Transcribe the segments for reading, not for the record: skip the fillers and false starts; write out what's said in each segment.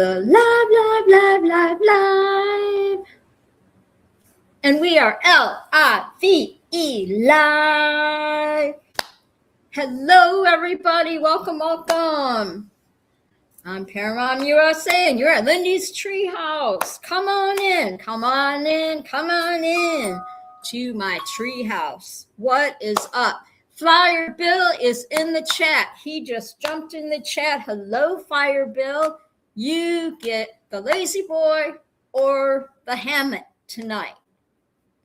the live. And we are L-I-V-E live. Hello, everybody. Welcome. I'm Paramount USA, and you're at Lindy's Treehouse. Come on in to my treehouse. What is up? Flyer Bill is in the chat. He just jumped in the chat. Hello, Flyer Bill. You get the lazy boy or the hammock tonight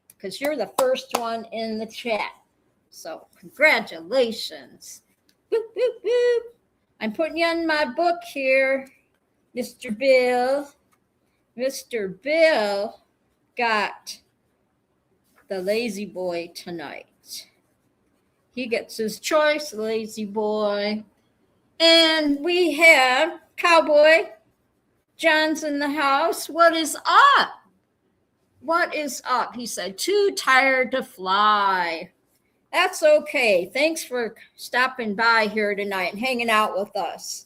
because you're the first one in the chat. So congratulations. Boop, boop, boop. I'm putting you in my book here, Mr. Bill. Mr. Bill got the lazy boy tonight. He gets his choice, lazy boy. And we have Cowboy John's in the house. What is up? He said, too tired to fly. That's okay. Thanks for stopping by here tonight and hanging out with us.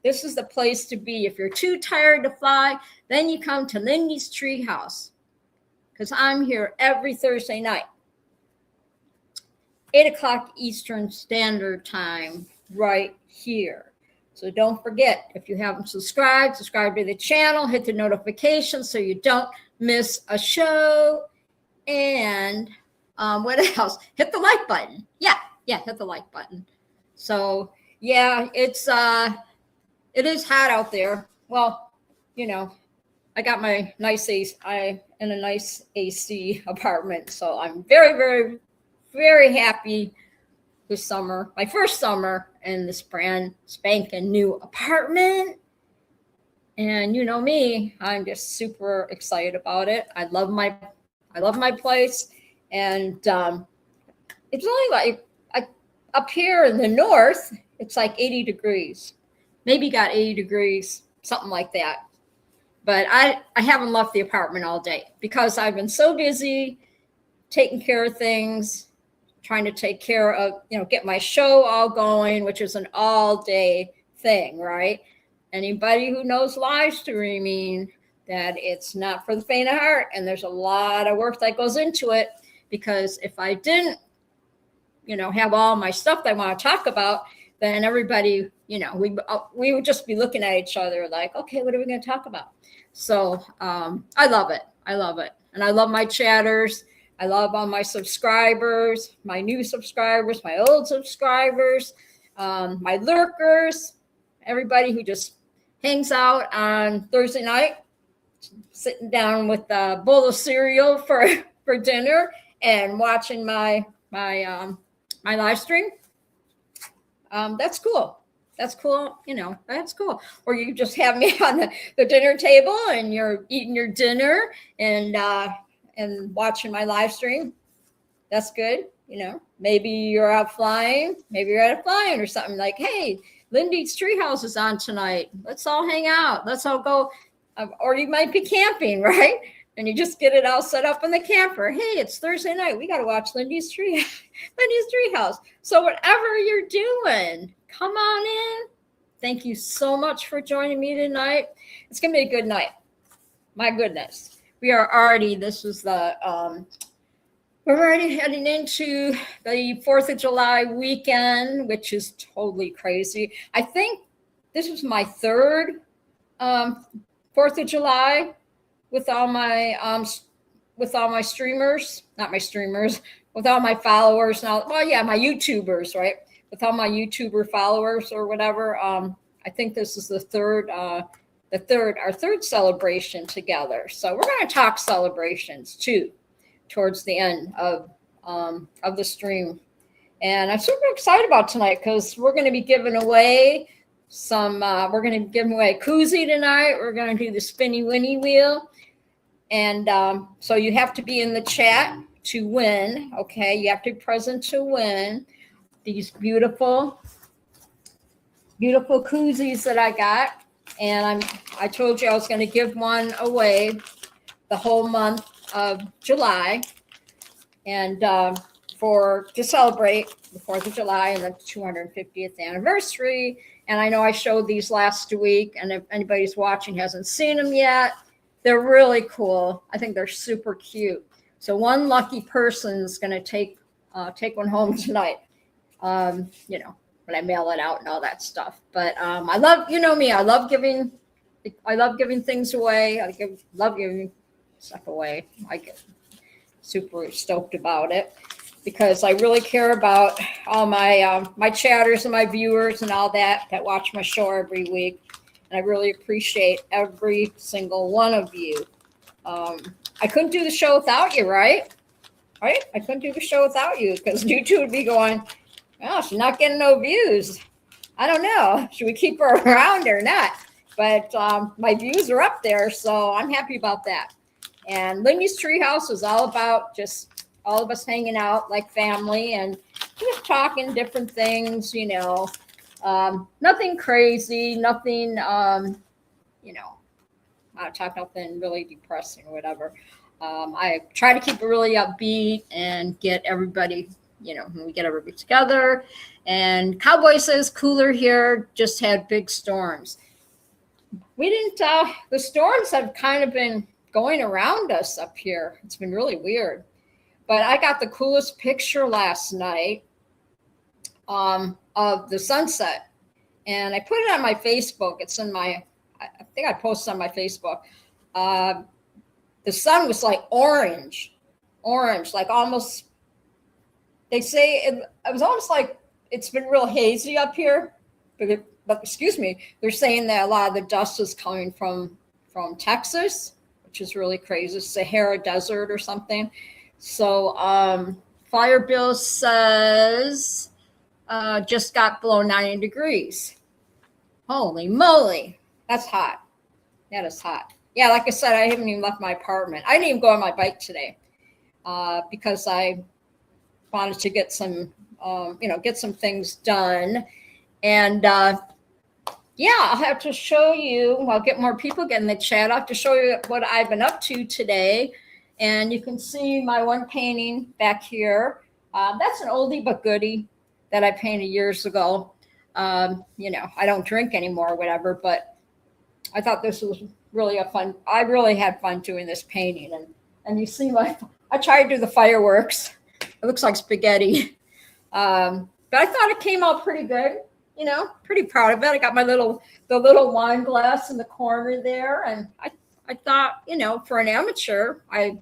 This is the place to be. If you're too tired to fly, then you come to Lindy's Treehouse because I'm here every Thursday night. 8 o'clock Eastern Standard Time right here. So don't forget, if you haven't subscribe to the channel, hit the notification so you don't miss a show. And what else? Hit the like button. Yeah, hit the like button. So yeah, it is hot out there. Well, you know, I got my nice AC. I'm in a nice AC apartment, so I'm very, very, very happy this summer. My first summer in this brand spanking new apartment. And you know me, I'm just super excited about it. I love my place. And it's only like up here in the north, it's like 80 degrees. Maybe got 80 degrees, something like that. But I haven't left the apartment all day because I've been so busy taking care of things, trying to take care of, get my show all going, which is an all day thing, right? Anybody who knows live streaming, that it's not for the faint of heart. And there's a lot of work that goes into it because if I didn't, have all my stuff that I want to talk about, then everybody, we would just be looking at each other like, okay, what are we going to talk about? So I love it. And I love my chatters. I love all my subscribers, my new subscribers, my old subscribers, my lurkers, everybody who just hangs out on Thursday night, sitting down with a bowl of cereal for dinner and watching my live stream. That's cool. That's cool. That's cool. Or you just have me on the dinner table and you're eating your dinner and watching my live stream. That's good. Maybe you're out flying. Maybe you're out flying or something like, hey, Lindy's Treehouse is on tonight. Let's all hang out. Let's all go. Or you might be camping, right? And you just get it all set up in the camper. Hey, it's Thursday night. We got to watch Lindy's Treehouse. So whatever you're doing, come on in. Thank you so much for joining me tonight. It's going to be a good night. My goodness. We're already heading into the 4th of July weekend, which is totally crazy. I think this was my third 4th of July with all my streamers, not my streamers, with all my followers. Now, well, yeah, my YouTubers, right? With all my YouTuber followers or whatever. I think this is our third celebration together. So we're going to talk celebrations too, towards the end of the stream. And I'm super excited about tonight because we're going to be giving away we're going to give away a koozie tonight. We're going to do the spinny winnie wheel. And so you have to be in the chat to win. Okay. You have to be present to win these beautiful koozies that I got. And I told you I was going to give one away the whole month of July. And to celebrate the 4th of July and the 250th anniversary. And I know I showed these last week, and if anybody's watching hasn't seen them yet, they're really cool. I think they're super cute. So one lucky person's going to take one home tonight. You know, when I mail it out and all that stuff. But I love, you know me, I love giving things away. Love giving stuff away. I get super stoked about it because I really care about all my my chatters and my viewers and all that watch my show every week. And I really appreciate every single one of you. I couldn't do the show without you, right? Right? I couldn't do the show without you because YouTube would be going, oh, she's not getting no views. I don't know. Should we keep her around or not? But my views are up there, so I'm happy about that. And Lindy's Treehouse is all about just all of us hanging out like family and just talking different things, you know. Nothing crazy, nothing, you know, not talk nothing really depressing or whatever. I try to keep it really upbeat and get everybody, you know, when we get everybody together. And Cowboy says cooler here, just had big storms. We didn't, the storms have kind of been going around us up here. It's been really weird. But I got the coolest picture last night of the sunset. And I put it on my Facebook. It's in my, I think I posted on my Facebook. The sun was like orange, like almost, they say it was almost like it's been real hazy up here. But excuse me, they're saying that a lot of the dust is coming from Texas, which is really crazy, Sahara Desert or something. So Fire Bill says just got below 90 degrees. Holy moly, that's hot. That is hot. Yeah, like I said, I haven't even left my apartment. I didn't even go on my bike today because I wanted to get some, you know, get some things done. And yeah, I'll have to show you. I'll get more people get in the chat. I'll have to show you what I've been up to today. And you can see my one painting back here. That's an oldie but goodie that I painted years ago. You know, I don't drink anymore or whatever, but I thought this was really I really had fun doing this painting. And you see I tried to do the fireworks. It looks like spaghetti. But I thought it came out pretty good. You know, pretty proud of it. I got the little wine glass in the corner there. And I thought, you know, for an amateur, I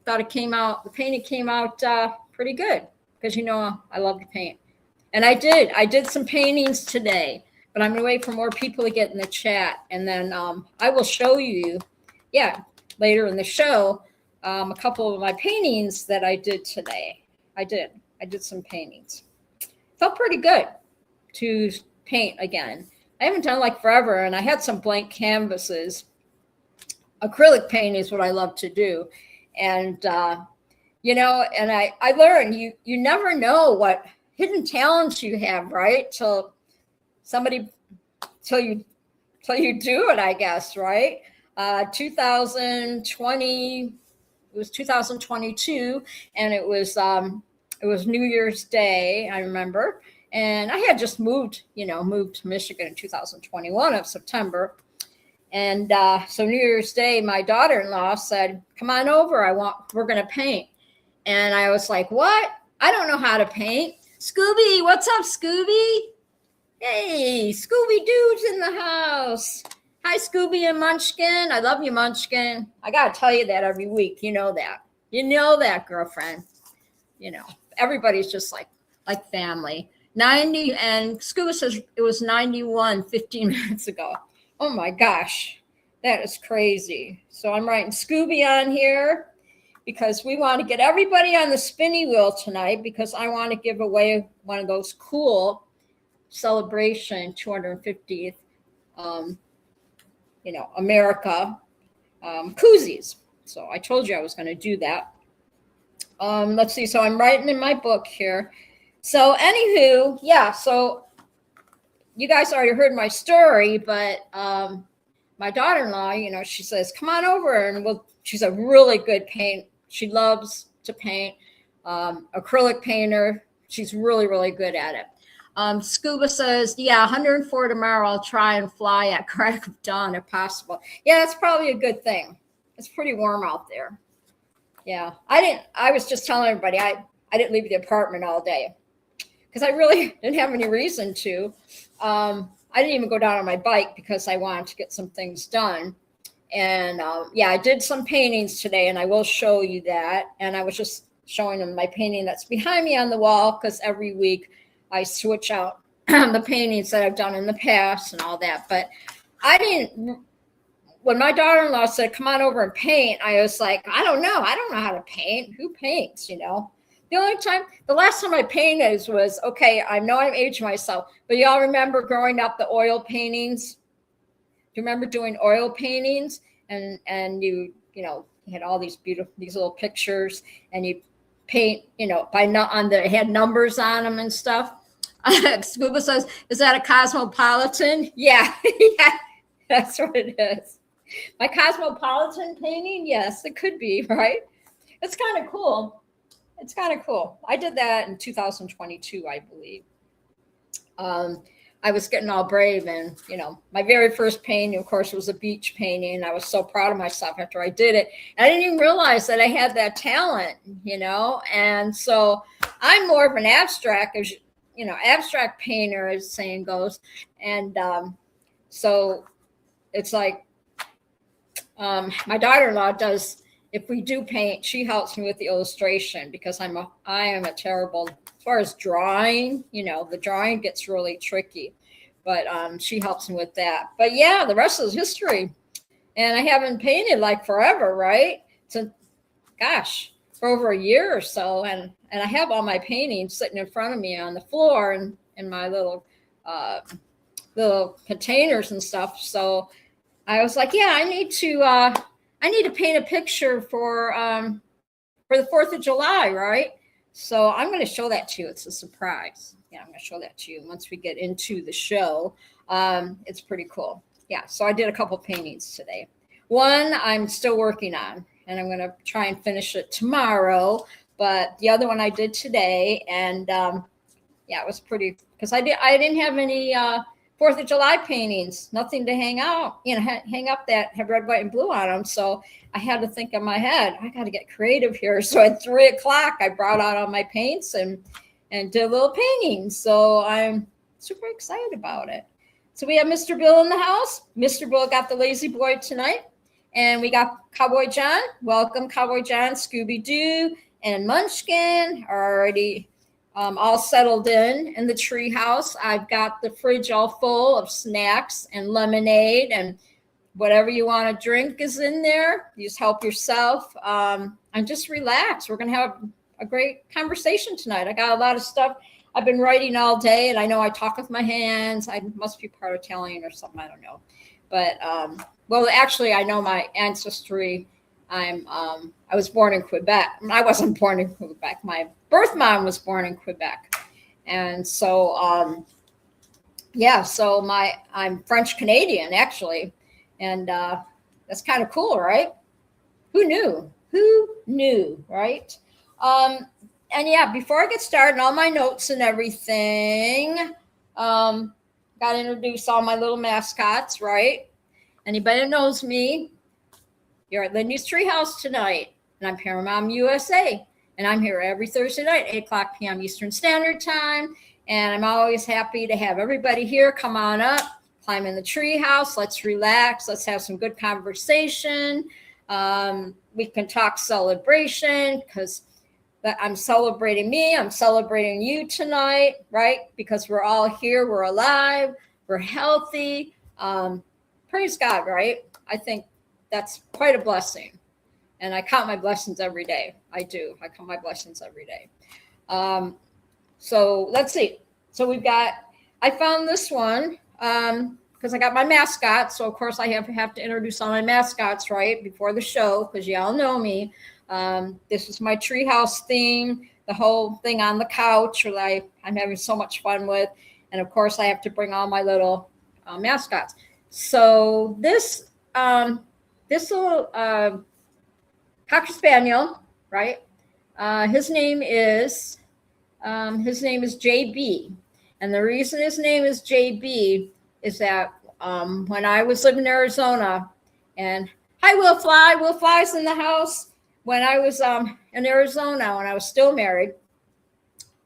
thought the painting came out pretty good because, you know, I love to paint. And I did some paintings today, but I'm going to wait for more people to get in the chat. And then I will show you, yeah, later in the show, a couple of my paintings that I did today. I did some paintings. Felt pretty good to paint again. I haven't done like forever, and I had some blank canvases. Acrylic paint is what I love to do. And, you know, and I learned you never know what hidden talents you have, right? Till you do it, I guess, right? 2020, it was 2022, and it was New Year's Day, I remember. And I had just moved to Michigan in 2021 of September. And so New Year's Day, my daughter-in-law said, come on over, we're going to paint. And I was like, what? I don't know how to paint. Scooby, what's up, Scooby? Hey, Scooby Doo's in the house. Hi, Scooby and Munchkin. I love you, Munchkin. I got to tell you that every week. You know that. You know that, girlfriend. You know, everybody's just like family. 90, and Scuba says it was 91 15 minutes ago. Oh my gosh, that is crazy. So I'm writing Scooby on here because we want to get everybody on the spinny wheel tonight because I want to give away one of those cool celebration 250th, you know, America koozies. So I told you I was going to do that. Let's see. So I'm writing in my book here. So anywho, yeah, so you guys already heard my story, but my daughter-in-law, you know, she says, come on over, and she's a really good paint. She loves to paint, acrylic painter. She's really, really good at it. Scuba says, yeah, 104 tomorrow. I'll try and fly at crack of dawn if possible. Yeah, that's probably a good thing. It's pretty warm out there. Yeah, I was just telling everybody I didn't leave the apartment all day because I really didn't have any reason to. I didn't even go down on my bike because I wanted to get some things done. And yeah, I did some paintings today, and I will show you that. And I was just showing them my painting that's behind me on the wall because every week I switch out the paintings that I've done in the past and all that. But I didn't. When my daughter-in-law said, come on over and paint, I was like, I don't know how to paint. Who paints, you know? The last time I painted was, okay, I know I'm aging myself, but y'all remember growing up the oil paintings? Do you remember doing oil paintings? And you had all these beautiful, these little pictures, and you paint, it had numbers on them and stuff. Scuba says, is that a Cosmopolitan? Yeah, yeah, that's what it is. My Cosmopolitan painting? Yes, it could be, right? It's kind of cool. It's kind of cool. I did that in 2022, I believe. I was getting all brave, and, my very first painting, of course, was a beach painting. I was so proud of myself after I did it. And I didn't even realize that I had that talent, and so I'm more of an abstract, abstract painter, as the saying goes. And so it's like, my daughter-in-law does, if we do paint, she helps me with the illustration because I am a terrible, as far as drawing, the drawing gets really tricky, but she helps me with that. But yeah, the rest is history. And I haven't painted like forever, right? So, gosh, for over a year or so. And I have all my paintings sitting in front of me on the floor and in my little containers and stuff. So I was like, yeah, I need to paint a picture for the 4th of July, right? So I'm going to show that to you. It's a surprise. Yeah, I'm going to show that to you once we get into the show. It's pretty cool. Yeah, so I did a couple paintings today. One I'm still working on, and I'm going to try and finish it tomorrow. But the other one I did today, and yeah, it was pretty, because I didn't have any 4th of July paintings, nothing to hang out, hang up that have red, white, and blue on them. So I had to think in my head, I got to get creative here. So at 3 o'clock, I brought out all my paints and did a little painting. So I'm super excited about it. So we have Mr. Bill in the house. Mr. Bill got the lazy boy tonight. And we got Cowboy John. Welcome, Cowboy John, Scooby-Doo, and Munchkin are already all settled in the treehouse. I've got the fridge all full of snacks and lemonade, and whatever you want to drink is in there. You just help yourself. And just relax. We're going to have a great conversation tonight. I got a lot of stuff. I've been writing all day, and I know I talk with my hands. I must be part Italian or something. I don't know. But, well, actually, I know my ancestry. I was born in Quebec. I wasn't born in Quebec. My birth mom was born in Quebec. And so, yeah, so I'm French Canadian, actually. And that's kind of cool, right? Who knew? Who knew, right? And yeah, before I get started, all my notes and everything, got to introduce all my little mascots, right? Anybody that knows me, you're at Lindy's Treehouse tonight, and I'm Paramount USA, and I'm here every Thursday night, 8 o'clock p.m. Eastern Standard Time, and I'm always happy to have everybody here. Come on up, climb in the treehouse, let's relax, let's have some good conversation. We can talk celebration, because I'm celebrating me, I'm celebrating you tonight, right? Because we're all here, we're alive, we're healthy. Praise God, right? I think that's quite a blessing. And I count my blessings every day. I do. I count my blessings every day. So let's see. So I found this one because I got my mascot. So, of course, I have to introduce all my mascots, right, before the show, because y'all know me. This is my treehouse theme, the whole thing on the couch that I'm having so much fun with. And, of course, I have to bring all my little mascots. So this little Cocker Spaniel, right? His name is JB, And the reason his name is JB is that when I was living in Arizona, and hi, Will Fly. Will Fly's in the house. When I was in Arizona, when I was still married,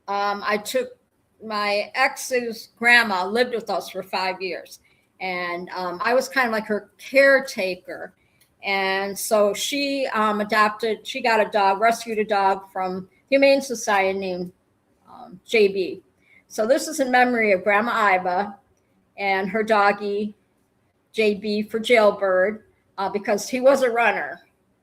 I took my ex's grandma, lived with us for 5 years. And I was kind of like her caretaker. And so she she got a dog, rescued a dog from Humane Society named JB. So this is in memory of Grandma Iva and her doggie, JB for Jailbird, because he was a runner.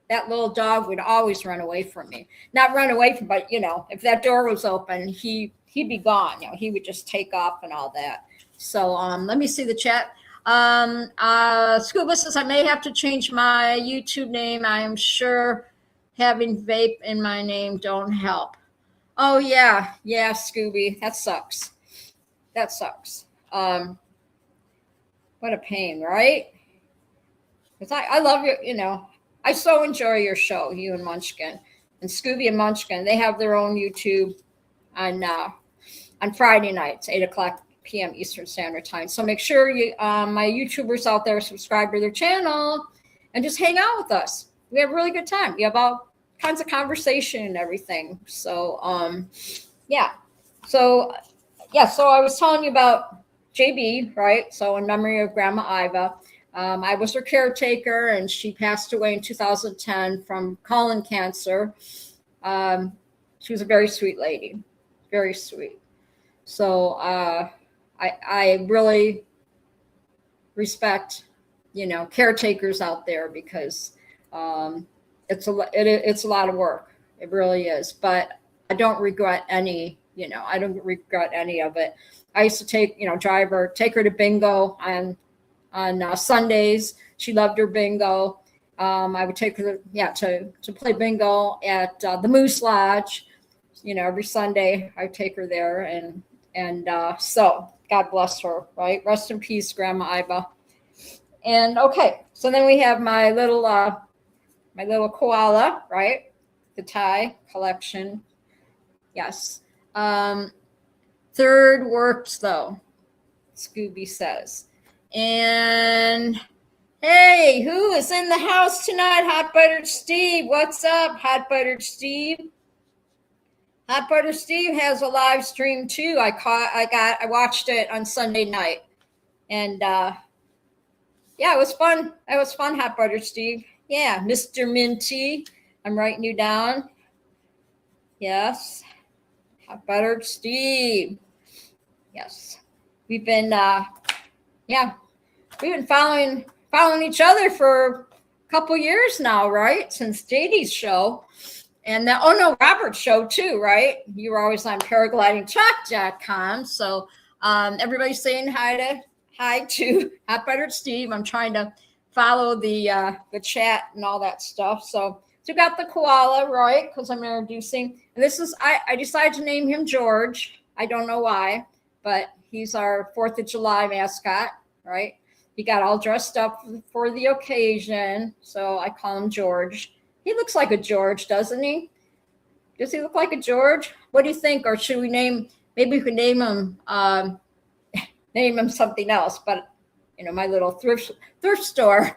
That little dog would always run away from me. Not run away from, but if that door was open, he'd be gone. He would just take off and all that. So let me see the chat. Scuba says, I may have to change my YouTube name. I am sure having vape in my name don't help. Oh yeah, Scooby. That sucks. What a pain, right? Because I love you, I so enjoy your show, you and Munchkin. And Scooby and Munchkin, they have their own YouTube on Friday nights, 8:00 p.m. Eastern Standard Time. So make sure you, my YouTubers out there, subscribe to their channel and just hang out with us. We have a really good time. We have all kinds of conversation and everything. So, So I was telling you about JB, right? So in memory of Grandma Iva. I was her caretaker, and she passed away in 2010 from colon cancer. She was a very sweet lady, very sweet. So I really respect, caretakers out there, because it's a lot of work. It really is. But I don't regret any. I don't regret any of it. I used to take her to bingo on Sundays. She loved her bingo. I would take her to play bingo at the Moose Lodge. Every Sunday I take her there, and so God bless her, right? Rest in peace, Grandma Iva. And okay, so then we have my little koala, right? The Thai collection. Yes. Third works though, Scooby says. And hey, who is in the house tonight? Hot Buttered Steve. What's up, Hot Buttered Steve? Hot Buttered Steve has a live stream too. I watched it on Sunday night. And it was fun. It was fun, Hot Buttered Steve. Yeah, Mr. Minty. I'm writing you down. Yes. Hot Buttered Steve. Yes. We've been following each other for a couple years now, right? Since JD's show. And Robert's show too, right? You were always on paraglidingtalk.com. So everybody's saying hi to Hot Buttered Steve. I'm trying to follow the chat and all that stuff. So we got the koala, right? Because I'm introducing. And this is I decided to name him George. I don't know why, but he's our 4th of July mascot, right? He got all dressed up for the occasion, so I call him George. He looks like a George, doesn't he? Does he look like a George? What do you think? Or should we maybe we could name him something else, but my little thrift store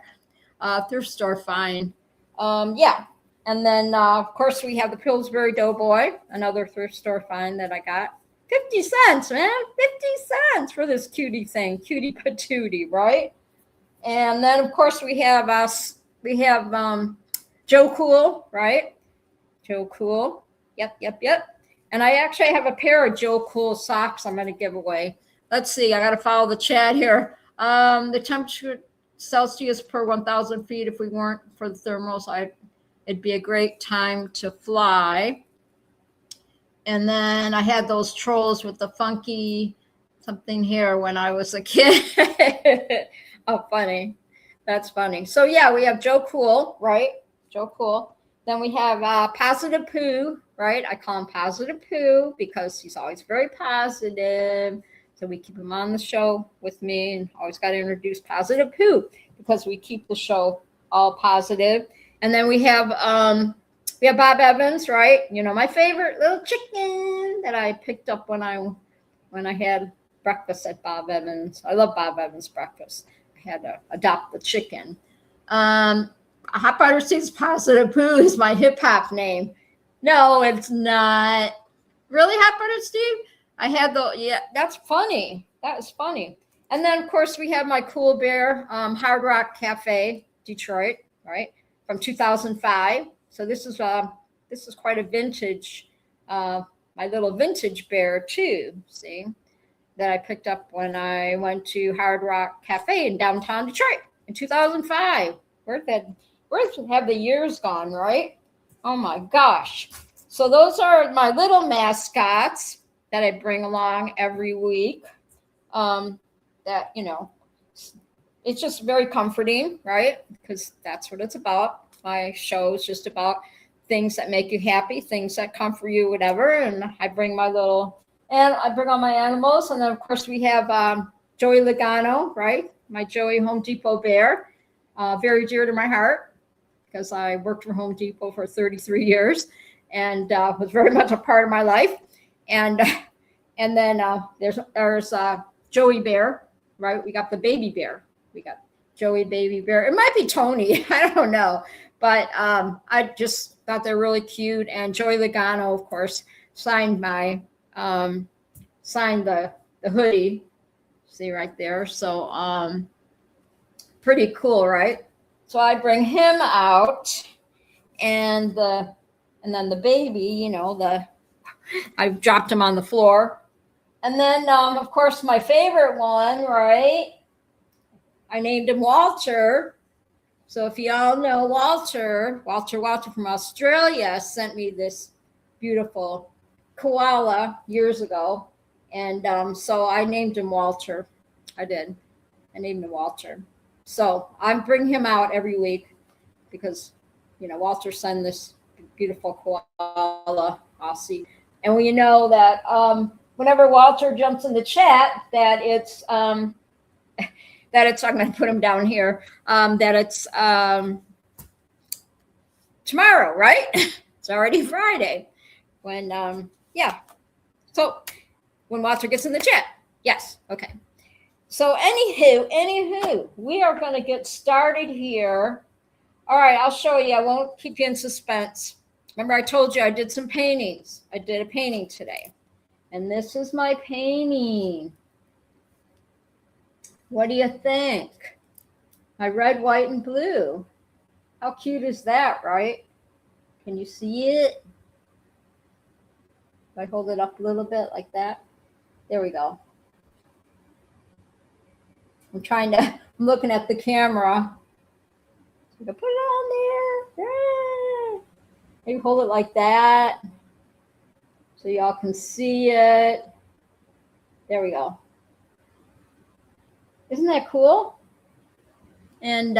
find. And then of course we have the Pillsbury Doughboy, another thrift store find that I got. 50 cents, man, 50 cents for this cutie thing, cutie patootie, right? And then of course we have Joe Cool, right? Joe Cool. Yep. And I actually have a pair of Joe Cool socks I'm going to give away. Let's see. I got to follow the chat here. The temperature Celsius per 1,000 feet. If we weren't for the thermals, it'd be a great time to fly. And then I had those trolls with the funky something here when I was a kid. Oh, funny. That's funny. So yeah, we have Joe Cool, right? Joe Cool. Then we have Positive Pooh, right? I call him Positive Pooh because he's always very positive. So we keep him on the show with me, and always got to introduce Positive Pooh because we keep the show all positive. And then we have Bob Evans, right? My favorite little chicken that I picked up when I had breakfast at Bob Evans. I love Bob Evans breakfast. I had to adopt the chicken. Hot Butter Steve's Positive Poo is my hip hop name. No, it's not. Really, Hot Butter Steve? I had yeah, that's funny. That was funny. And then, of course, we have my Cool Bear Hard Rock Cafe, Detroit, right, from 2005. So this is quite a vintage, my little vintage bear too. See, that I picked up when I went to Hard Rock Cafe in downtown Detroit in 2005. Where have the years gone, right? Oh my gosh. So those are my little mascots that I bring along every week. That, you know, it's just very comforting, right? Because that's what it's about. My show is just about things that make you happy, things that comfort you, whatever. And I bring all my animals. And then, of course, we have Joey Logano, right? My Joey Home Depot bear, very dear to my heart because I worked for Home Depot for 33 years and was very much a part of my life. And then there's Joey Bear. Right, we got the baby bear. We got Joey baby bear. It might be Tony. I don't know, but I just thought they're really cute. And Joey Logano, of course, signed the hoodie. See right there. So pretty cool, right? So I bring him out, and then the baby. You know, I dropped him on the floor. And then, of course, my favorite one, right? I named him Walter. So if you all know Walter from Australia sent me this beautiful koala years ago. And so I named him Walter. I did. I named him Walter. So I bring him out every week because, you know, Walter sent this beautiful koala Aussie. And we know that whenever Walter jumps in the chat, that it's I'm going to put him down here, that it's tomorrow, right? It's already Friday. When so when Walter gets in the chat, yes, okay. So anywho, we are going to get started here. All right, I'll show you. I won't keep you in suspense. Remember, I told you I did some paintings. I did a painting today. And this is my painting. What do you think? My red, white, and blue. How cute is that, right? Can you see it? If I hold it up a little bit like that. There we go. I'm looking at the camera. So I can put it on there. Yeah. Maybe hold it like that, so y'all can see it. There we go. Isn't that cool? And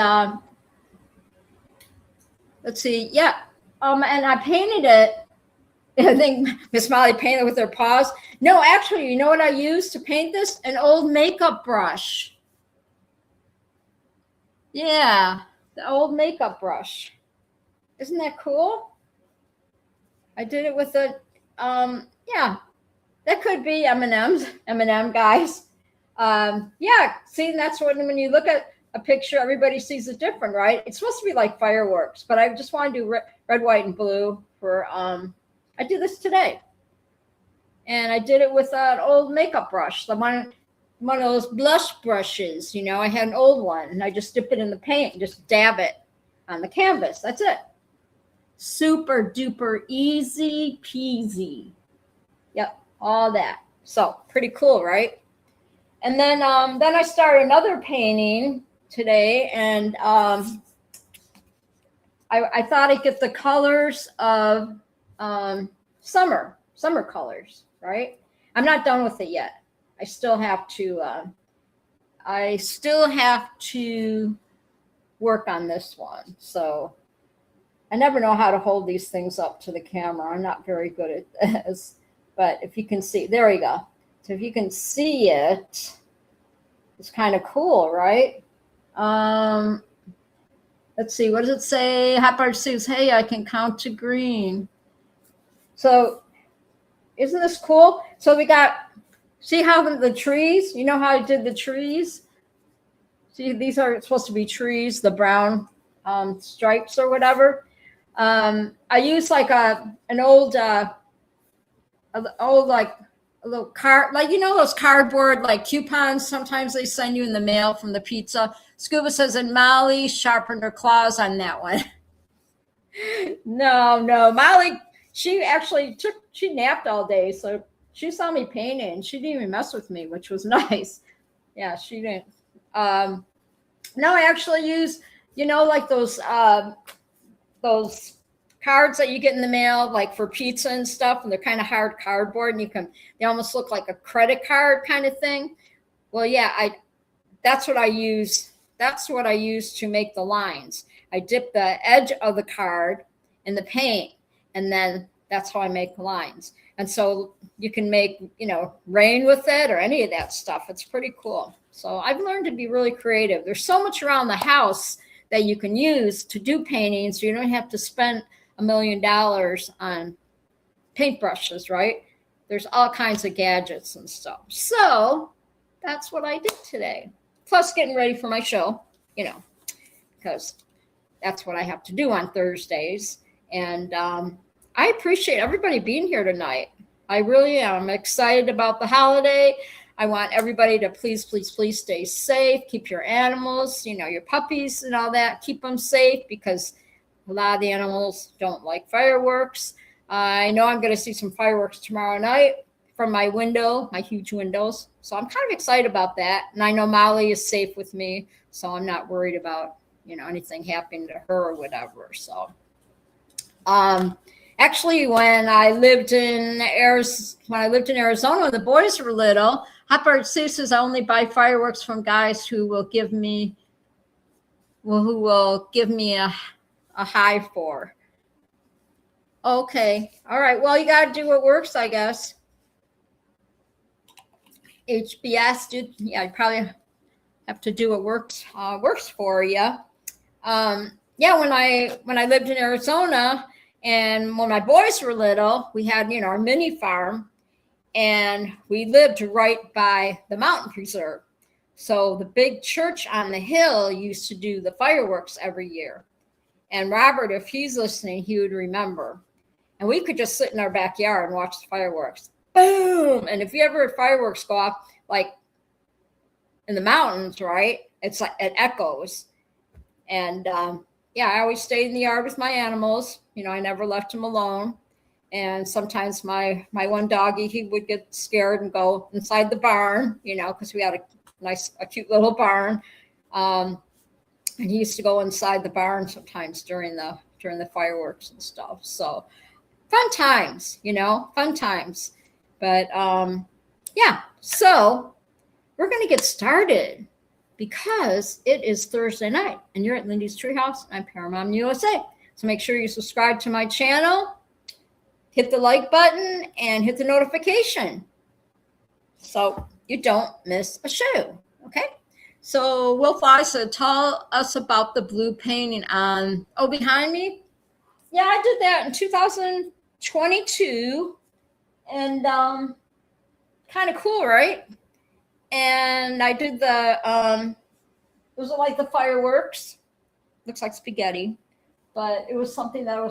let's see. Yeah. And I painted it. I think Miss Molly painted with her paws. No, actually, you know what I used to paint this? An old makeup brush. Yeah, the old makeup brush. Isn't that cool? I did it with a yeah, that could be M&M guys. Yeah, see, that's when you look at a picture, everybody sees it different, right? It's supposed to be like fireworks, but I just want to do red, white, and blue for, I did this today. And I did it with an old makeup brush, one of those blush brushes, you know. I had an old one, and I just dip it in the paint and just dab it on the canvas. That's it. Super duper easy peasy. Yep, all that. So pretty cool, right? And then I started another painting today, and I thought I'd get the colors of summer colors, right? I'm not done with it yet. I still have to work on this one. So I never know how to hold these things up to the camera. I'm not very good at this, but if you can see, there we go. So if you can see it, it's kind of cool, right? Let's see, what does it say? Hot Bar says, hey, I can count to green. So isn't this cool? So we got See how the trees, you know how I did the trees? See, these are supposed to be trees, the brown stripes or whatever. I use like an old like a little card, like, you know, those cardboard like coupons sometimes they send you in the mail from the pizza. Scuba says, and Molly sharpened her claws on that one. No, Molly, she napped all day, so she saw me painting. She didn't even mess with me, which was nice. Yeah, she didn't. No, I actually use, you know, like those cards that you get in the mail, like for pizza and stuff, and they're kind of hard cardboard, and they almost look like a credit card kind of thing. Well, yeah, that's what I use. That's what I use to make the lines. I dip the edge of the card in the paint, and then that's how I make the lines. And so you can make, you know, rain with it or any of that stuff. It's pretty cool. So I've learned to be really creative. There's so much around the house that you can use to do painting, so you don't have to spend $1 million on paintbrushes, right? There's all kinds of gadgets and stuff. So that's what I did today. Plus getting ready for my show, you know, because that's what I have to do on Thursdays. And I appreciate everybody being here tonight. I really am excited about the holiday. I want everybody to please stay safe. Keep your animals, you know, your puppies and all that. Keep them safe, because a lot of the animals don't like fireworks. I know I'm going to see some fireworks tomorrow night from my window, my huge windows. So I'm kind of excited about that. And I know Molly is safe with me, so I'm not worried about, you know, anything happening to her or whatever. So actually, when I lived in Arizona, when the boys were little, Hopper says I only buy fireworks from guys who will give me a high for. Okay. All right. Well, you got to do what works, I guess. HBS, dude. Yeah, you probably have to do what works for you. Yeah, when I lived in Arizona and when my boys were little, we had, you know, our mini farm, and we lived right by the mountain preserve. So the big church on the hill used to do the fireworks every year. And Robert, if he's listening, he would remember. And we could just sit in our backyard and watch the fireworks. Boom! And if you ever heard fireworks go off, like in the mountains, right? It's like it echoes. And yeah, I always stayed in the yard with my animals. You know, I never left them alone. And sometimes my one doggy, he would get scared and go inside the barn, you know, because we had a cute little barn. And he used to go inside the barn sometimes during the fireworks and stuff. So fun times, you know, fun times. But yeah, so we're going to get started because it is Thursday night and you're at Lindy's Treehouse. I'm Paramount USA. So make sure you subscribe to my channel, hit the like button, and hit the notification so you don't miss a show. Okay. So Will Fly said, tell us about the blue painting on, behind me. Yeah, I did that in 2022. And kind of cool, right? And I did it was like the fireworks. Looks like spaghetti. But it was something that I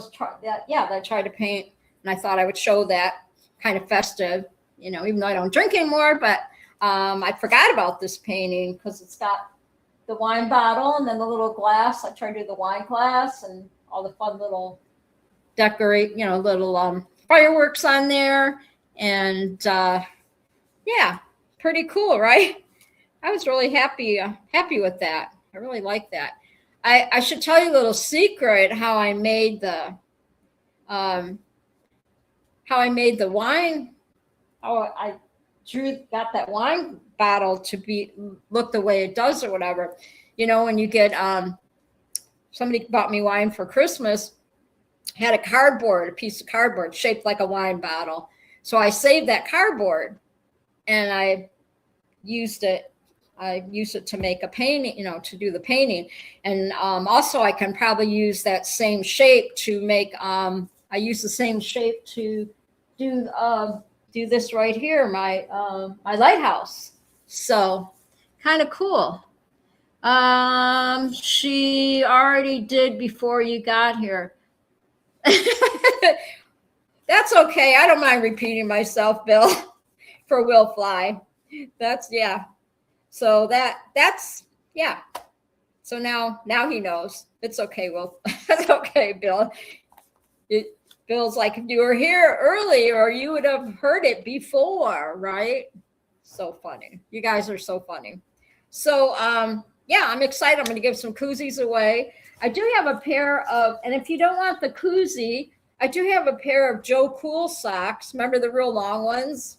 tried to paint. And I thought I would show that, kind of festive, you know, even though I don't drink anymore. But I forgot about this painting because it's got the wine bottle and then the little glass. I tried to do the wine glass and all the fun little little fireworks on there. And yeah, pretty cool, right? I was really happy with that. I really like that. I should tell you a little secret how I made the wine, how I got that wine bottle to look the way it does or whatever. You know, when you get somebody bought me wine for Christmas, had a piece of cardboard shaped like a wine bottle. So I saved that cardboard and I used it to make a painting, you know, to do the painting. And also I can probably use that same shape to make, I use the same shape to do do this right here, my lighthouse. So kind of cool. She already did before you got here. That's okay. I don't mind repeating myself, Bill, for Will Fly. That's, yeah. So that's, yeah. So now he knows. It's okay, Will. It's okay, Bill. Bill's like, if you were here earlier, you would have heard it before, right? So funny. You guys are so funny. So, yeah, I'm excited. I'm going to give some koozies away. I do have a pair of, and if you don't want the koozie, I do have a pair of Joe Cool socks. Remember the real long ones?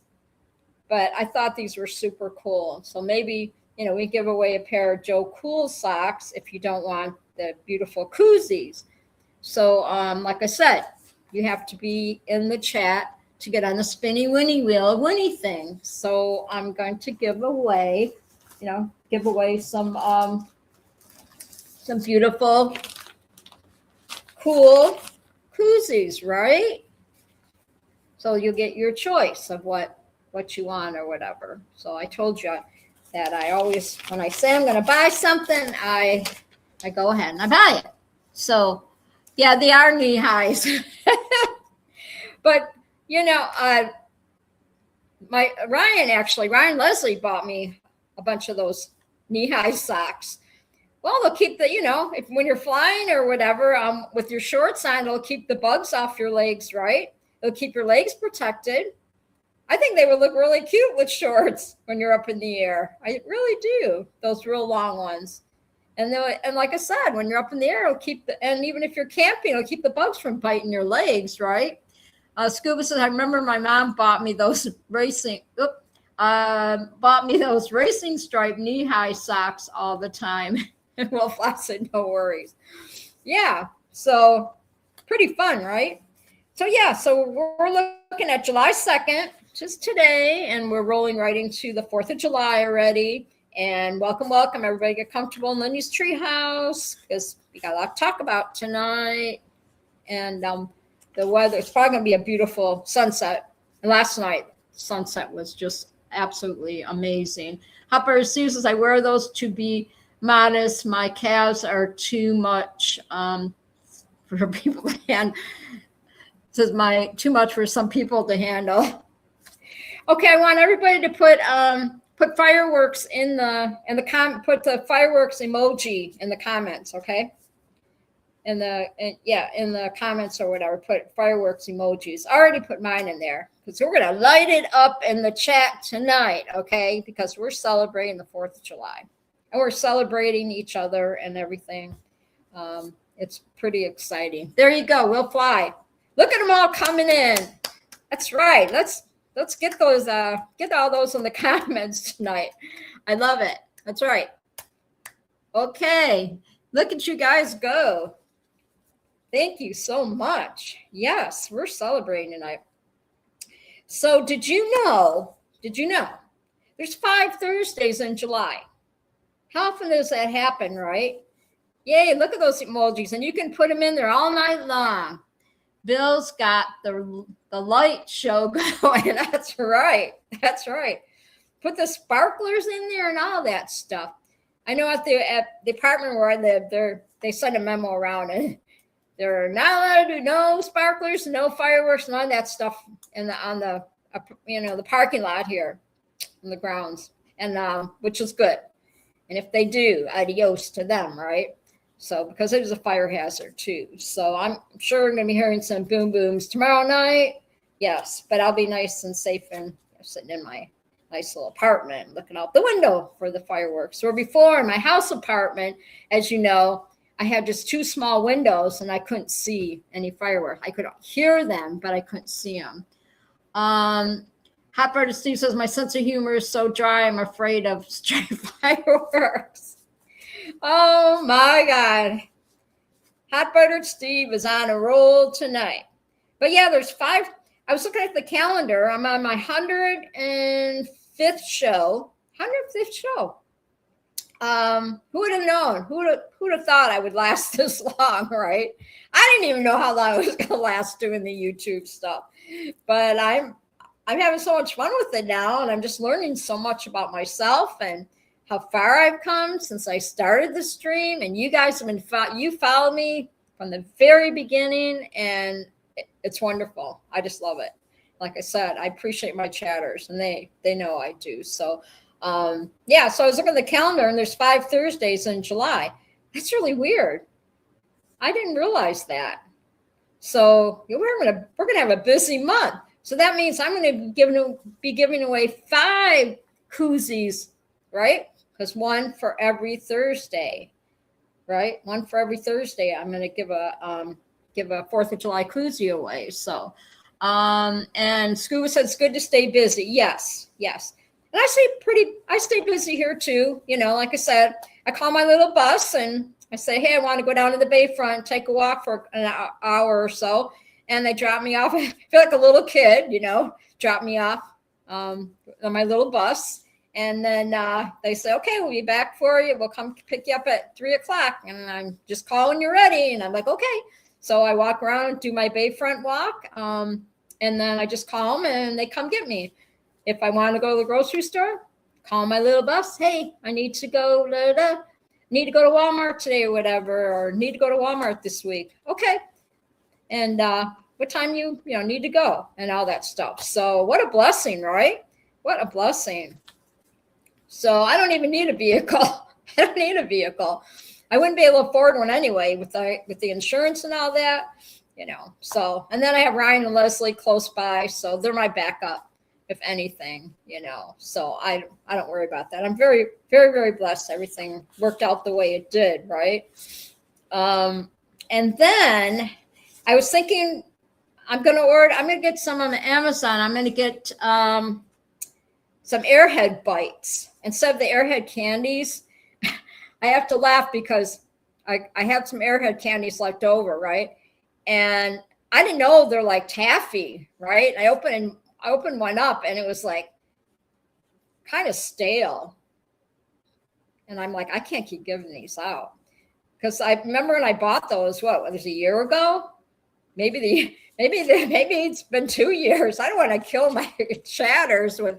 But I thought these were super cool. So maybe, you know, we give away a pair of Joe Cool socks if you don't want the beautiful koozies. So, like I said, you have to be in the chat to get on the spinny winnie wheel winnie thing. So I'm going to give away, some beautiful, cool koozies, right? So you'll get your choice of what you want or whatever. So I told you that I always, when I say I'm going to buy something, I go ahead and I buy it. So yeah, they are knee highs. But you know, Ryan Leslie bought me a bunch of those knee-high socks. Well, they'll keep the, when you're flying or whatever, with your shorts on, it'll keep the bugs off your legs, right? It'll keep your legs protected. I think they would look really cute with shorts when you're up in the air. I really do. Those real long ones. And like I said, when you're up in the air, it'll keep and even if you're camping, it'll keep the bugs from biting your legs, right? Scuba says, I remember my mom bought me those racing stripe knee-high socks all the time. And Will Fly said, no worries. Yeah, so pretty fun, right? So yeah, so we're looking at July 2nd, just today, and we're rolling right into the 4th of July already. And welcome. Everybody get comfortable in Lindy's Treehouse because we got a lot to talk about tonight. And the weather, it's probably going to be a beautiful sunset. And last night, sunset was just absolutely amazing. Hopper says, I wear those to be modest. My calves are too much for people to handle. Says too much for some people to handle. Okay, I want everybody to put fireworks in the put the fireworks emoji in the comments, okay? In the comments or whatever, put fireworks emojis. I already put mine in there because we're going to light it up in the chat tonight, okay? Because we're celebrating the 4th of July. And we're celebrating each other and everything. It's pretty exciting. There you go. We'll fly. Look at them all coming in. That's right. Let's get those. Get all those in the comments tonight. I love it. That's right. Okay. Look at you guys go. Thank you so much. Yes, we're celebrating tonight. So did you know, there's 5 Thursdays in July? How often does that happen, right? Yay, look at those emojis. And you can put them in there all night long. Bill's got the light show going. That's right. Put the sparklers in there and all that stuff. I know at the apartment where I live, they send a memo around and they're not allowed to do no sparklers, no fireworks, none of that stuff on the parking lot here on the grounds, and which is good. And if they do, adios to them, right? So because it is a fire hazard too. So I'm sure I'm going to be hearing some boom booms tomorrow night. Yes, but I'll be nice and safe and sitting in my nice little apartment looking out the window for the fireworks. Where before in my house apartment, as you know, I had just 2 small windows and I couldn't see any fireworks. I could hear them, but I couldn't see them. Hot Butter Steve says, my sense of humor is so dry, I'm afraid of stray fireworks. Oh my God. Hot Buttered Steve is on a roll tonight. But yeah, there's 5. I was looking at the calendar. I'm on my 105th show. 105th show. Who would have known? Who would have thought I would last this long, right? I didn't even know how long I was going to last doing the YouTube stuff. But I'm having so much fun with it now, and I'm just learning so much about myself and how far I've come since I started the stream. And you guys have been, you followed me from the very beginning, and it's wonderful. I just love it. Like I said, I appreciate my chatters, and they know I do. So yeah, so I was looking at the calendar, and there's 5 Thursdays in July. That's really weird. I didn't realize that. So we're gonna have a busy month. So that means I'm gonna be giving away 5 koozies, right? Because one for every Thursday, right? One for every Thursday. I'm gonna give a 4th of July koozie away. So, and Scuba said it's good to stay busy. Yes. And I stay busy here too. You know, like I said, I call my little bus and I say, hey, I want to go down to the bayfront, take a walk for an hour or so. And they drop me off. I feel like a little kid, you know, drop me off on my little bus. And then they say, okay, we'll be back for you. We'll come pick you up at 3:00. And I'm just calling you ready. And I'm like, okay. So I walk around, do my bayfront walk. And then I just call them and they come get me. If I want to go to the grocery store, call my little bus. Hey, I need to go to Walmart today or whatever, or need to go to Walmart this week. Okay. And what time you need to go and all that stuff. So what a blessing, right? What a blessing. So I don't even need a vehicle. I don't need a vehicle. I wouldn't be able to afford one anyway with the insurance and all that, you know. So, and then I have Ryan and Leslie close by, so they're my backup, if anything, you know. So I don't worry about that. I'm very, very, very blessed. Everything worked out the way it did, right? And then I was thinking I'm gonna get some on Amazon. I'm gonna get some Airhead bites instead of the Airhead candies. I have to laugh because I had some Airhead candies left over, right? And I didn't know they're like taffy, right? I opened one up and it was like kind of stale. And I'm like, I can't keep giving these out. Because I remember when I bought those, what was a year ago? Maybe it's been 2 years. I don't want to kill my chatters with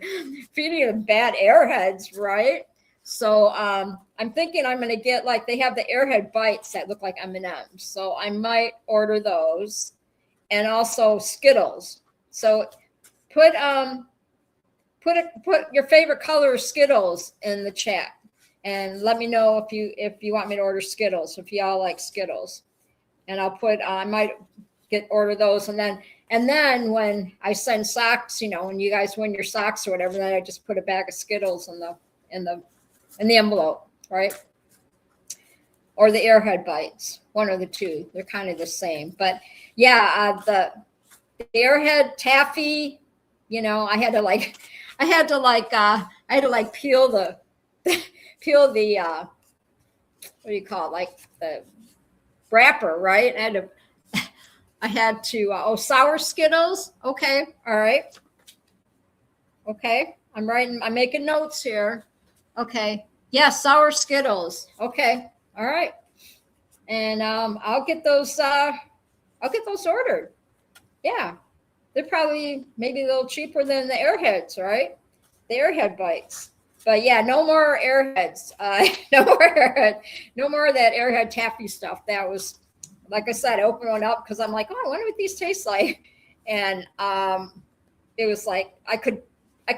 feeding them bad Airheads, right? So I'm thinking I'm going to get, like, they have the Airhead bites that look like M&Ms. So I might order those, and also Skittles. So put your favorite color of Skittles in the chat, and let me know if you want me to order Skittles, if y'all like Skittles. And I'll I might order those, and then when I send socks, you know, when you guys win your socks or whatever, then I just put a bag of Skittles in the envelope, right? Or the Airhead bites, one of the two. They're kind of the same, but yeah, the Airhead taffy, you know, I had to peel the what do you call it, like the wrapper, right? I had to sour Skittles. Okay, all right. Okay, I'm making notes here. Okay, yeah, sour Skittles. Okay, all right, and I'll get those ordered. Yeah, they're probably maybe a little cheaper than the Airheads, right? The Airhead bites. But yeah, no more Airheads. No more of that Airhead taffy stuff. That was, like I said, I opened one up because I'm like, oh, I wonder what these taste like. And it was like I couldn't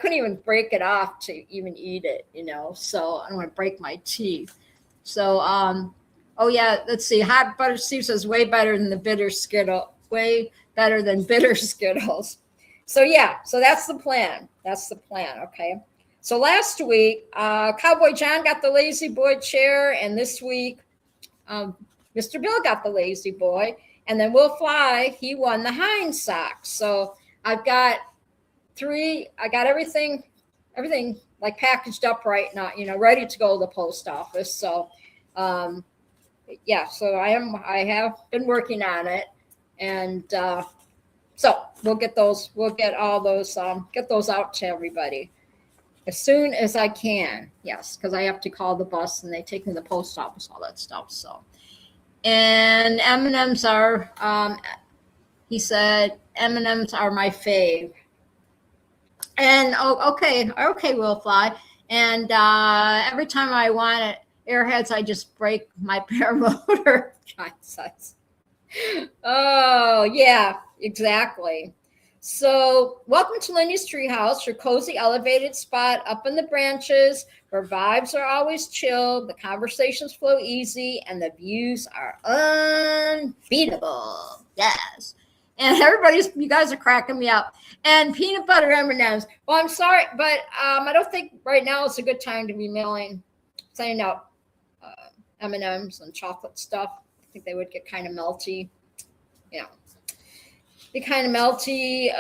even break it off to even eat it, you know. So I don't want to break my teeth. So oh yeah, let's see. Hot butter Steve says way better than the bitter Skittle. Way better than bitter Skittles. So yeah, so that's the plan. That's the plan. Okay. So last week, Cowboy John got the Lazy Boy chair, and this week, Mr. Bill got the Lazy Boy, and then Will Fly, he won the Heinz socks. So I've got everything like packaged up right now, you know, ready to go to the post office. So yeah, so I have been working on it, and so we'll get all those get those out to everybody as soon as I can. Yes, because I have to call the bus and they take me to the post office, all that stuff. So, and M&Ms are, he said, M&Ms are my fave. And okay, Will Fly. And every time I want it, Airheads, I just break my paramotor. Giant size. Oh, yeah, exactly. So, welcome to Lindy's Treehouse, your cozy elevated spot up in the branches where vibes are always chill, the conversations flow easy, and the views are unbeatable. Yes. And you guys are cracking me up. And peanut butter M&Ms. Well, I'm sorry, but I don't think right now is a good time to be sending out M&Ms and chocolate stuff. I think they would get kind of melty. Be kind of melty.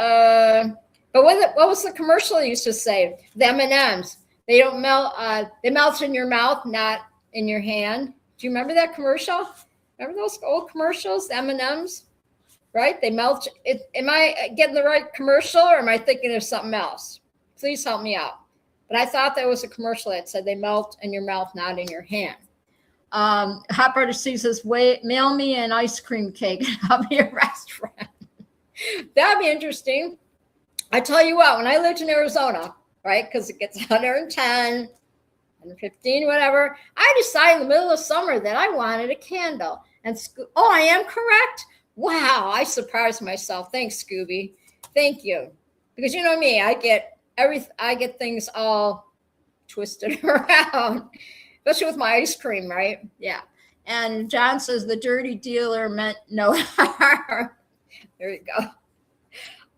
But what was the commercial you used to say? The M&Ms. They don't melt. They melt in your mouth, not in your hand. Do you remember that commercial? Remember those old commercials, the M&Ms? Right? They melt. Am I getting the right commercial, or am I thinking of something else? Please help me out. But I thought that was a commercial that said they melt in your mouth, not in your hand. Hot Butter C says, mail me an ice cream cake and I'll be a restaurant. That'd be interesting. I tell you what, when I lived in Arizona, right, because it gets 110, 115, whatever, I decided in the middle of summer that I wanted a candle. And I am correct? Wow, I surprised myself. Thanks, Scooby. Thank you. Because you know me, I get things all twisted around, especially with my ice cream, right? Yeah. And John says the dirty dealer meant no harm. There you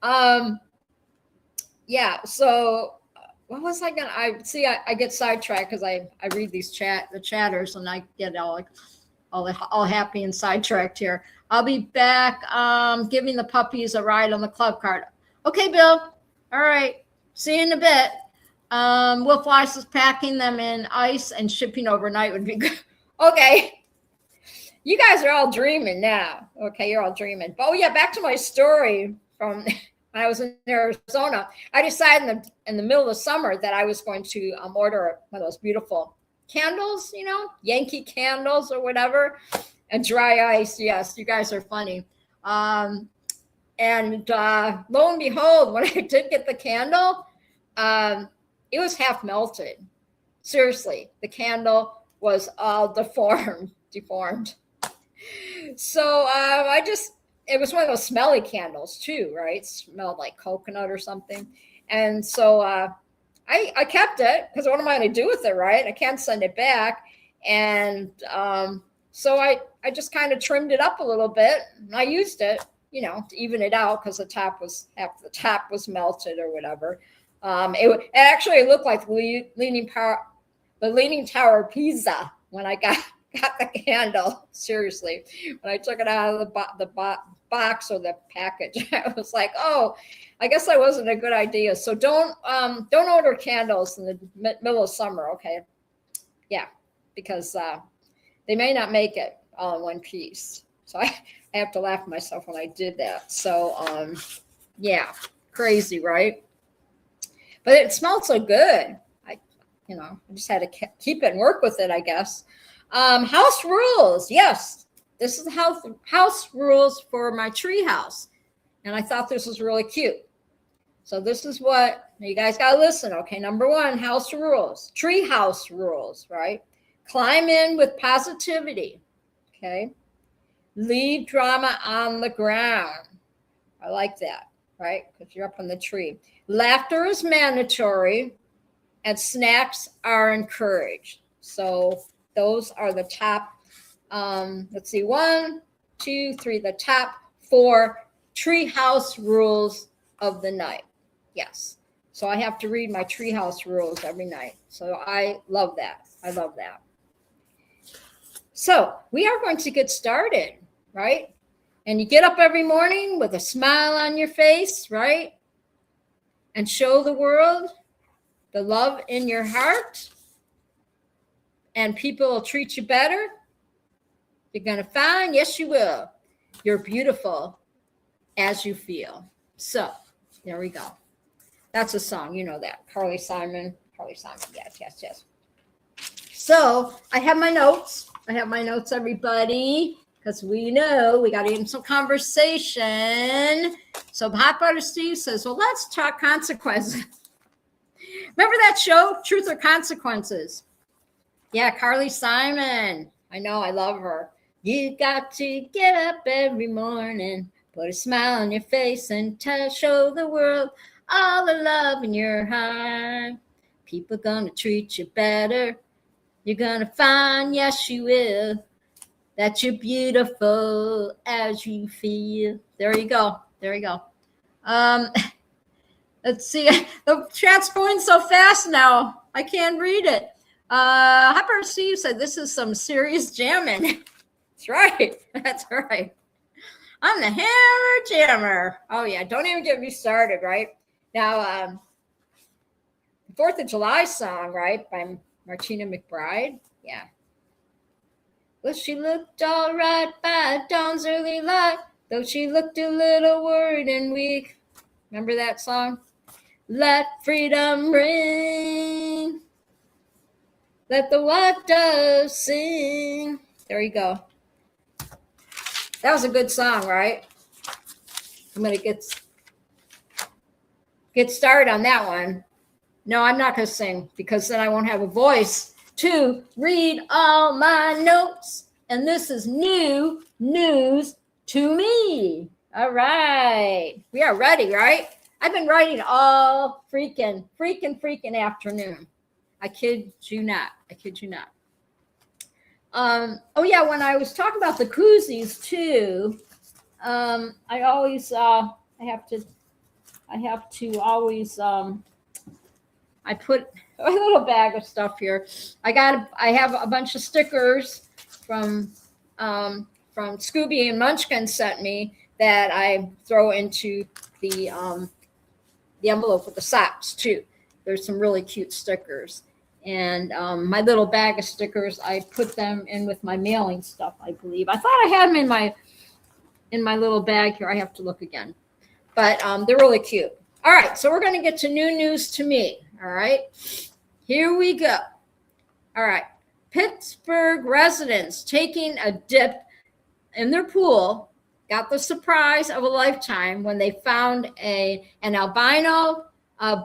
go. Yeah. So what was I gonna? I get sidetracked because I read these the chatters, and I get all happy and sidetracked here. I'll be back. Giving the puppies a ride on the club cart. Okay, Bill. All right. See you in a bit. Wolf Weiss is packing them in ice and shipping overnight would be good. Okay. You guys are all dreaming now. Okay, you're all dreaming. But yeah, back to my story from when I was in Arizona. I decided in the middle of the summer that I was going to order one of those beautiful candles, Yankee candles or whatever, and dry ice. Yes, you guys are funny. And lo and behold, when I did get the candle, it was half melted. Seriously, the candle was all deformed. So it was one of those smelly candles too, right? It smelled like coconut or something. And so I kept it because what am I going to do with it, right? I can't send it back. And so I just kind of trimmed it up a little bit. And I used it, to even it out because half the top was melted or whatever. It actually looked like the Leaning Tower of Pisa when I got the candle. Seriously, when I took it out of the box or the package, I was like, oh, I guess that wasn't a good idea. So don't order candles in the middle of summer, okay? Yeah, because they may not make it all in one piece. So I have to laugh at myself when I did that. So yeah, crazy, right? But it smelled so good. I just had to keep it and work with it, I guess. House rules. Yes, this is the house rules for my tree house. And I thought this was really cute. So this is what you guys got to listen. Okay, number 1, house rules, tree house rules, right? Climb in with positivity. Okay. Leave drama on the ground. I like that, right? Because you're up on the tree. Laughter is mandatory and snacks are encouraged. So those are the top, let's see, 1, 2, 3, the top 4 treehouse rules of the night. Yes. So I have to read my treehouse rules every night. So I love that. So we are going to get started, right? And you get up every morning with a smile on your face, right? And show the world the love in your heart. And people will treat you better. You're going to find, yes, you will. You're beautiful as you feel. So there we go. That's a song. You know that. Carly Simon. Yes. So I have my notes. Everybody, because we know we got to get in some conversation. So Hot Butter Steve says, well, let's talk consequences. Remember that show, Truth or Consequences? Yeah, Carly Simon. I know, I love her. You got to get up every morning, put a smile on your face, and show the world all the love in your heart. People gonna treat you better. You're gonna find, yes, you will, that you're beautiful as you feel. There you go. There you go. Let's see. The chat's going so fast now. I can't read it. Hopper Steve said this is some serious jamming. That's right. That's right. I'm the hammer jammer. Oh yeah. Don't even get me started. Right now, 4th of July song, right, by Martina McBride. Yeah. Well, she looked all right by dawn's early light, though she looked a little worried and weak. Remember that song? Let freedom ring. Let the white dove sing. There you go. That was a good song, right? I'm going to get started on that one. No, I'm not going to sing because then I won't have a voice to read all my notes. And this is new news to me. All right. We are ready, right? I've been writing all freaking afternoon. I kid you not. I kid you not. Oh yeah, when I was talking about the koozies too, I always I have to always I put a little bag of stuff here. I have a bunch of stickers from Scooby and Munchkin sent me that I throw into the envelope with the socks too. There's some really cute stickers. And my little bag of stickers, I put them in with my mailing stuff, I believe. I thought I had them in my little bag here. I have to look again. But they're really cute. All right, so we're going to get to new news to me. All right, here we go. All right, Pittsburgh residents taking a dip in their pool got the surprise of a lifetime when they found an albino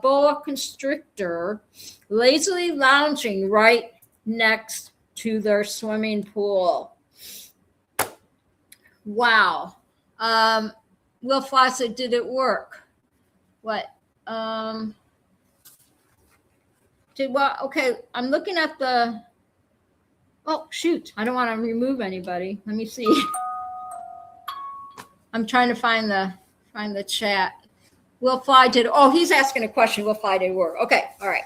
boa constrictor lazily lounging right next to their swimming pool. Wow. Will Fawcett, did it work? What? Okay, I'm looking at the, oh, shoot. I don't want to remove anybody. Let me see. I'm trying to find the chat. Will Fly did, oh, he's asking a question. Will Fly did work. Okay, all right.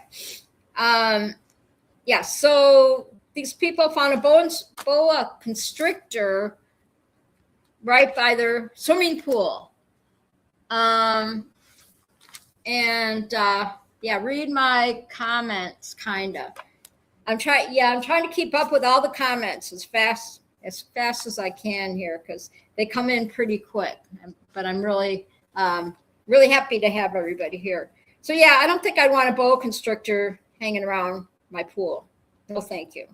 Yeah, so these people found a boa constrictor right by their swimming pool. Yeah, read my comments, kind of. I'm trying to keep up with all the comments as fast as I can here because they come in pretty quick. But I'm really happy to have everybody here. So yeah, I don't think I'd want a boa constrictor hanging around my pool. No, thank you.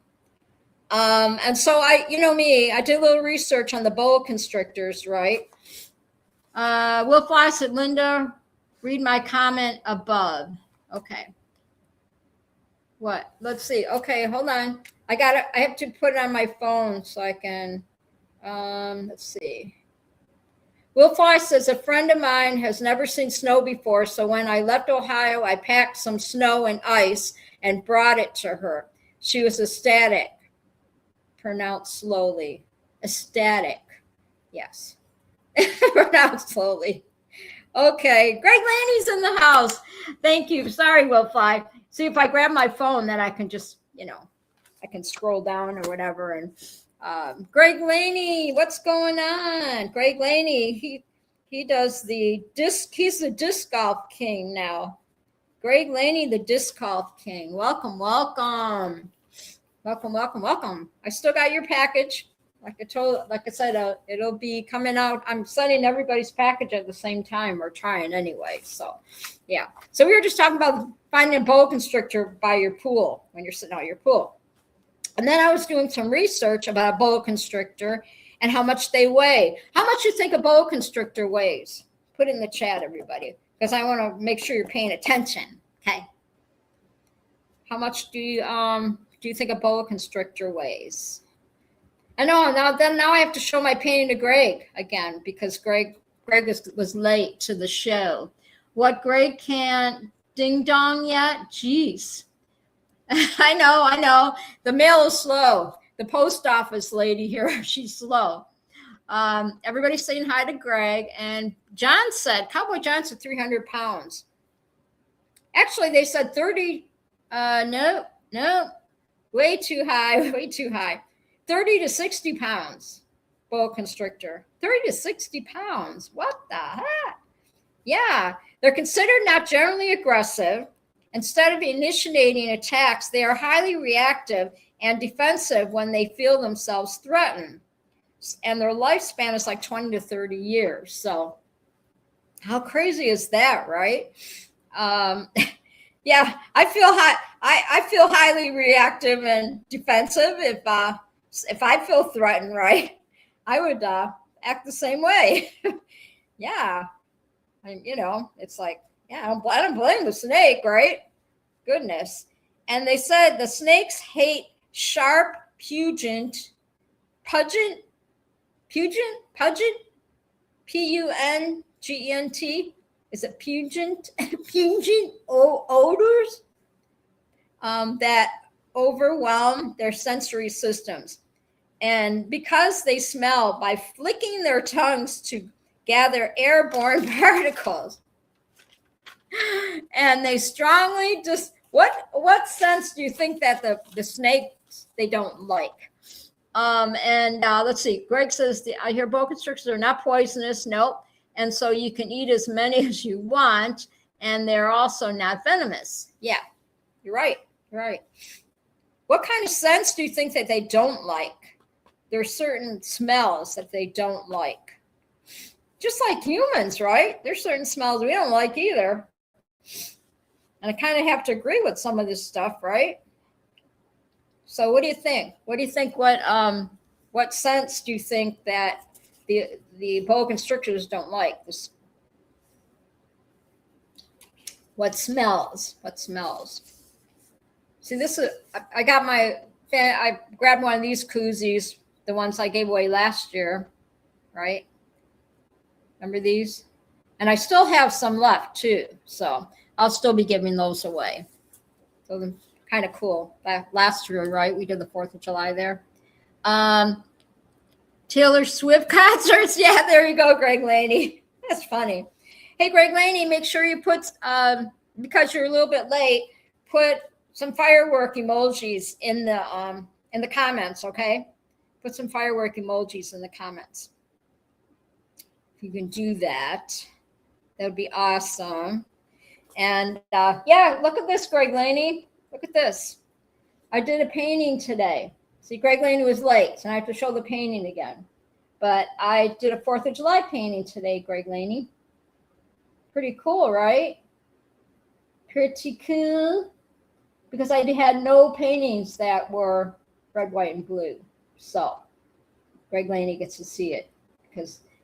And so you know me, I did a little research on the boa constrictors, right? Will Fawcett, Linda, read my comment above. Okay. What? Let's see. Okay, hold on. I have to put it on my phone so I can, let's see. Will Fly says, a friend of mine has never seen snow before, so when I left Ohio, I packed some snow and ice and brought it to her. She was ecstatic. Pronounced slowly. Ecstatic. Yes. Pronounced slowly. Okay. Greg Laney's in the house. Thank you. Sorry, Will Fly. See, if I grab my phone, then I can just, I can scroll down or whatever. And Greg Laney, what's going on? Greg Laney, he does the disc. He's the disc golf king now. Greg Laney, the disc golf king. Welcome, welcome. Welcome, welcome, welcome. I still got your package. Like I said, it'll be coming out. I'm sending everybody's package at the same time, or trying anyway. So, yeah. So we were just talking about finding a boa constrictor by your pool when you're sitting out your pool. And then I was doing some research about a boa constrictor and how much they weigh. How much you think a boa constrictor weighs? Put in the chat, everybody, because I want to make sure you're paying attention. Okay. How much do you think a boa constrictor weighs? I know now I have to show my painting to Greg again because Greg was late to the show. What, Greg can't ding dong yet? Jeez. I know. The mail is slow. The post office lady here, she's slow. Everybody's saying hi to Greg. And John said, Cowboy John said 300 pounds. Actually, they said 30. No, way too high. 30 to 60 pounds, boa constrictor. 30 to 60 pounds. What the heck? Yeah, they're considered not generally aggressive. Instead of initiating attacks, they are highly reactive and defensive when they feel themselves threatened. And their lifespan is like 20 to 30 years. So how crazy is that, right? Yeah, I feel highly reactive and defensive. If I feel threatened, right, I would act the same way. Yeah, it's like, yeah, I don't blame the snake, right? Goodness. And they said the snakes hate sharp, pungent, P-U-N-G-E-N-T. Is it pungent odors that overwhelm their sensory systems. And because they smell by flicking their tongues to gather airborne particles. And they strongly what sense do you think that the snakes they don't like? Let's see. Greg says I hear boa constrictors are not poisonous. Nope. And so you can eat as many as you want, and they're also not venomous. Yeah, you're right. What kind of scents do you think that they don't like? There's certain smells that they don't like. Just like humans, right? There's certain smells we don't like either. And I kind of have to agree with some of this stuff, right? So what do you think? What scents do you think that the boa constrictors don't like? What smells? See, this is, I grabbed one of these koozies, the ones I gave away last year, right? Remember these? And I still have some left too. So I'll still be giving those away. So they're kind of cool. Last year, right? We did the 4th of July there. Taylor Swift concerts. Yeah, there you go, Greg Laney. That's funny. Hey, Greg Laney, make sure you put, because you're a little bit late, put some firework emojis in the comments, okay? Put some firework emojis in the comments. If you can do that, that would be awesome. And yeah, look at this, Greg Laney. Look at this. I did a painting today. See, Greg Laney was late, so I have to show the painting again. But I did a 4th of July painting today, Greg Laney. Pretty cool, right? Pretty cool. Because I had no paintings that were red, white, and blue. So Greg Laney gets to see it.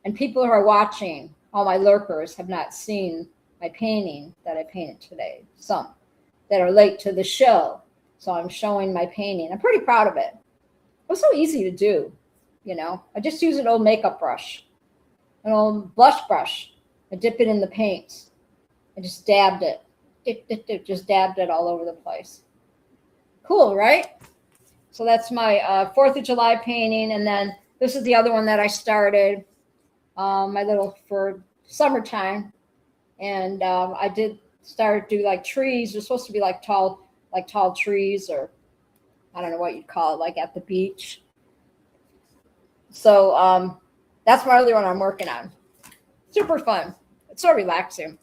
And people who are watching, all my lurkers, have not seen my painting that I painted today. Some that are late to the show. So I'm showing my painting. I'm pretty proud of it. It was so easy to do, I just use an old makeup brush, an old blush brush. I dip it in the paint. I just dabbed it. Just dabbed it all over the place. Cool, right? So that's my 4th of July painting. And then this is the other one that I started, my little for summertime. And I did start to do like trees. They're supposed to be like tall trees, or I don't know what you'd call it, like at the beach. So that's my other one I'm working on. Super fun. It's so relaxing.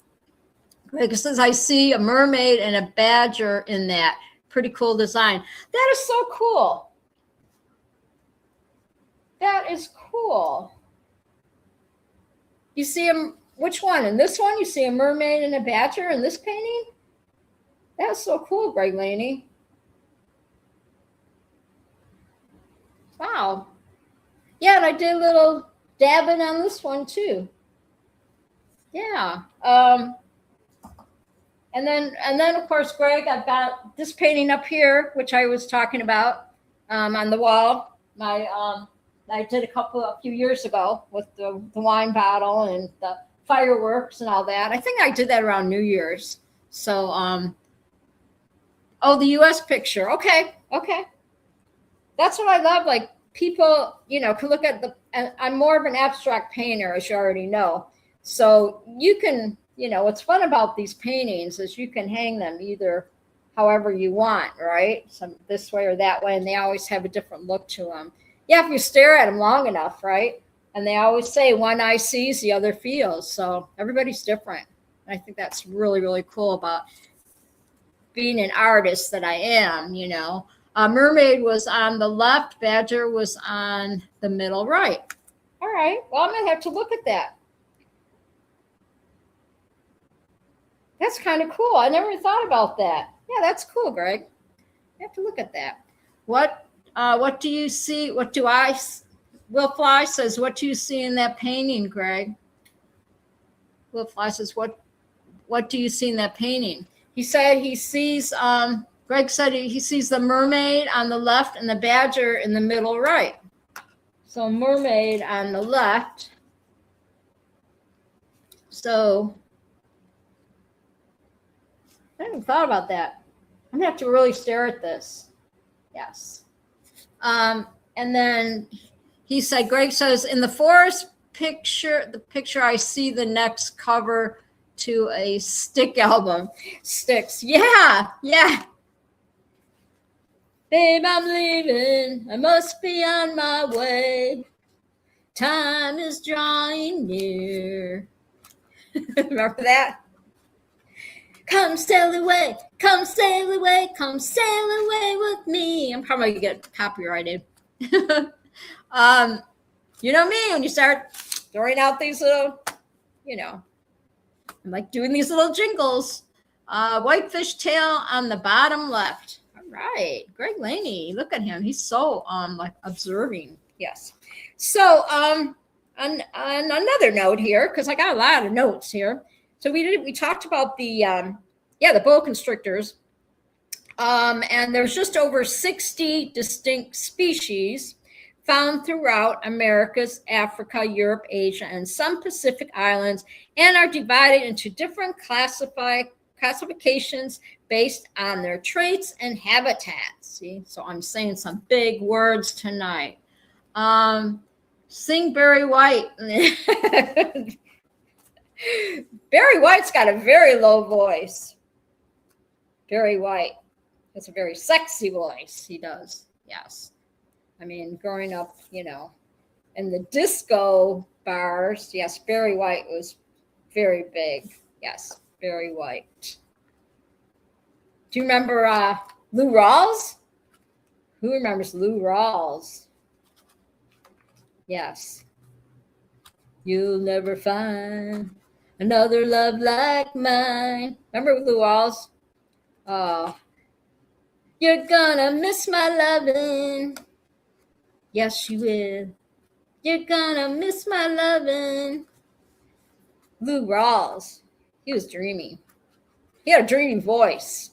Because I see a mermaid and a badger in that. Pretty cool design. That is so cool. That is cool. You see them, which one? In this one, you see a mermaid and a badger in this painting? That's so cool, Greg Laney. Wow. Yeah, and I did a little dabbing on this one too. Yeah. And And then of course, Greg, I've got this painting up here, which I was talking about on the wall. I did a few years ago with the wine bottle and the fireworks and all that. I think I did that around New Year's. So, the U.S. picture. Okay. That's what I love. Like people, can look at I'm more of an abstract painter, as you already know. So you can, what's fun about these paintings is you can hang them either however you want, right? Some this way or that way. And they always have a different look to them. Yeah, if you stare at them long enough, right? And they always say one eye sees, the other feels. So everybody's different. And I think that's really, really cool about being an artist that I am, Mermaid was on the left, Badger was on the middle right. All right, well, I'm going to have to look at that. That's kind of cool. I never thought about that. Yeah, that's cool, Greg. I have to look at that. What do you see? Will Fly says, what do you see in that painting, Greg? Will Fly says, what do you see in that painting? He said he sees, Greg said he sees the mermaid on the left and the badger in the middle right. So mermaid on the left. So I hadn't thought about that. I'm gonna have to really stare at this. Yes. And then he said, Greg says, in the forest picture, I see the next cover to a Stick album. Sticks. Yeah. Babe, I'm leaving. I must be on my way. Time is drawing near. Remember that? Come sail away. Come sail away. Come sail away with me. I'm probably going to get copyrighted. You know me, when you start throwing out these little, I'm like doing these little jingles. Whitefish tail on the bottom left. All right, Greg Laney, look at him. He's so like observing. Yes. So on another note here, because I got a lot of notes here. So we talked about the boa constrictors, and there's just over 60 distinct species found throughout Americas, Africa, Europe, Asia, and some Pacific islands, and are divided into different classifications based on their traits and habitats. See, so I'm saying some big words tonight. Sing Barry White. Barry White's got a very low voice. Barry White has a very sexy voice. He does. Yes. I mean, growing up, in the disco bars, yes, Barry White was very big. Yes, Barry White. Do you remember Lou Rawls? Who remembers Lou Rawls? Yes. You'll never find another love like mine. Remember Lou Rawls? Oh, you're gonna miss my lovin'. Yes, you will. You're gonna miss my lovin'. Lou Rawls. He was dreamy. He had a dreamy voice.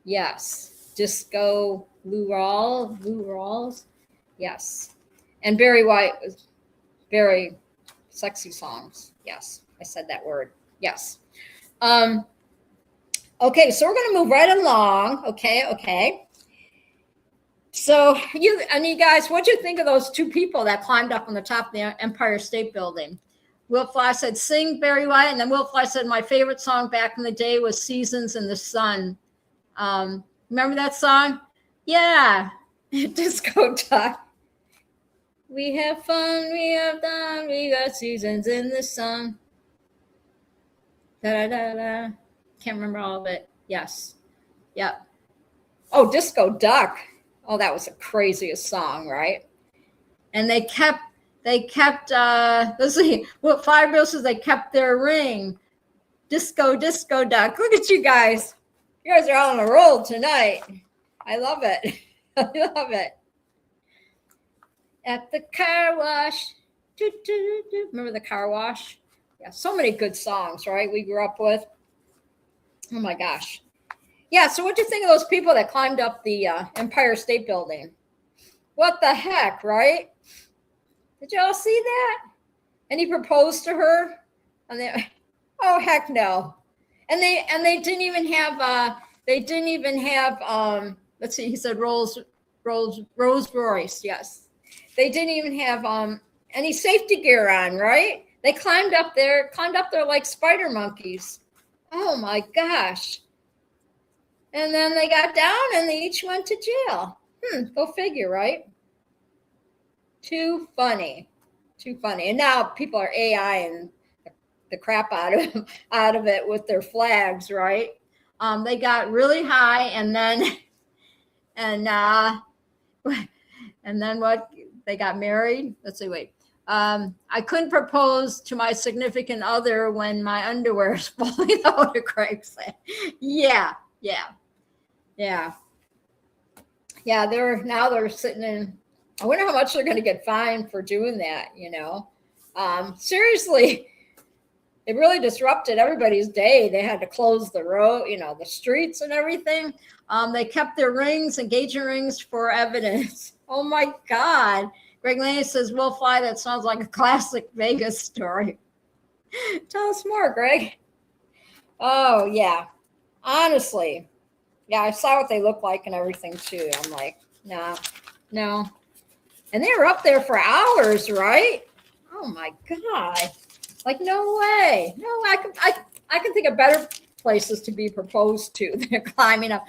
Yes. Disco Lou Rawls. Yes. And Barry White was very sexy songs. Yes. I said that word. Yes. Okay, so we're going to move right along. Okay. So you guys, what'd you think of those two people that climbed up on the top of the Empire State Building? Will Fly said, sing Barry White. And then Will Fly said, my favorite song back in the day was Seasons in the Sun. Remember that song? Yeah. Disco Duck. We have fun, we have done, we got seasons in the sun. Da-da-da-da. Can't remember all of it. Yes. Yep. Oh, Disco Duck. Oh, that was the craziest song, right? And they kept let's see, what Five Girls says they kept their ring. Disco Duck. Look at you guys. You guys are all on a roll tonight. I love it. I love it. At the car wash. Remember the car wash? Yeah, so many good songs, right? We grew up with. Oh my gosh. Yeah, so what'd you think of those people that climbed up the Empire State Building? What the heck, right? Did y'all see that? And he proposed to her, and they, oh heck no. And they didn't even have let's see, he said Rolls Royce, yes. They didn't even have any safety gear on, right? They climbed up there like spider monkeys. Oh my gosh. And then they got down and they each went to jail. Go figure, right? Too funny. Too funny. And now people are AI and the crap out of it with their flags, right? They got really high and then what? They got married. Let's see, wait. I couldn't propose to my significant other when my underwear is falling out, Craig said. Yeah. They're sitting in. I wonder how much they're going to get fined for doing that. Seriously, it really disrupted everybody's day. They had to close the road, the streets and everything. They kept their rings, engagement rings, for evidence. Oh my God. Greg Laney says, "We'll fly." That sounds like a classic Vegas story. Tell us more, Greg. Oh yeah. Honestly. Yeah, I saw what they look like and everything too. I'm like, no. And they were up there for hours, right? Oh my God. Like, no way. No, I can think of better places to be proposed to than climbing up,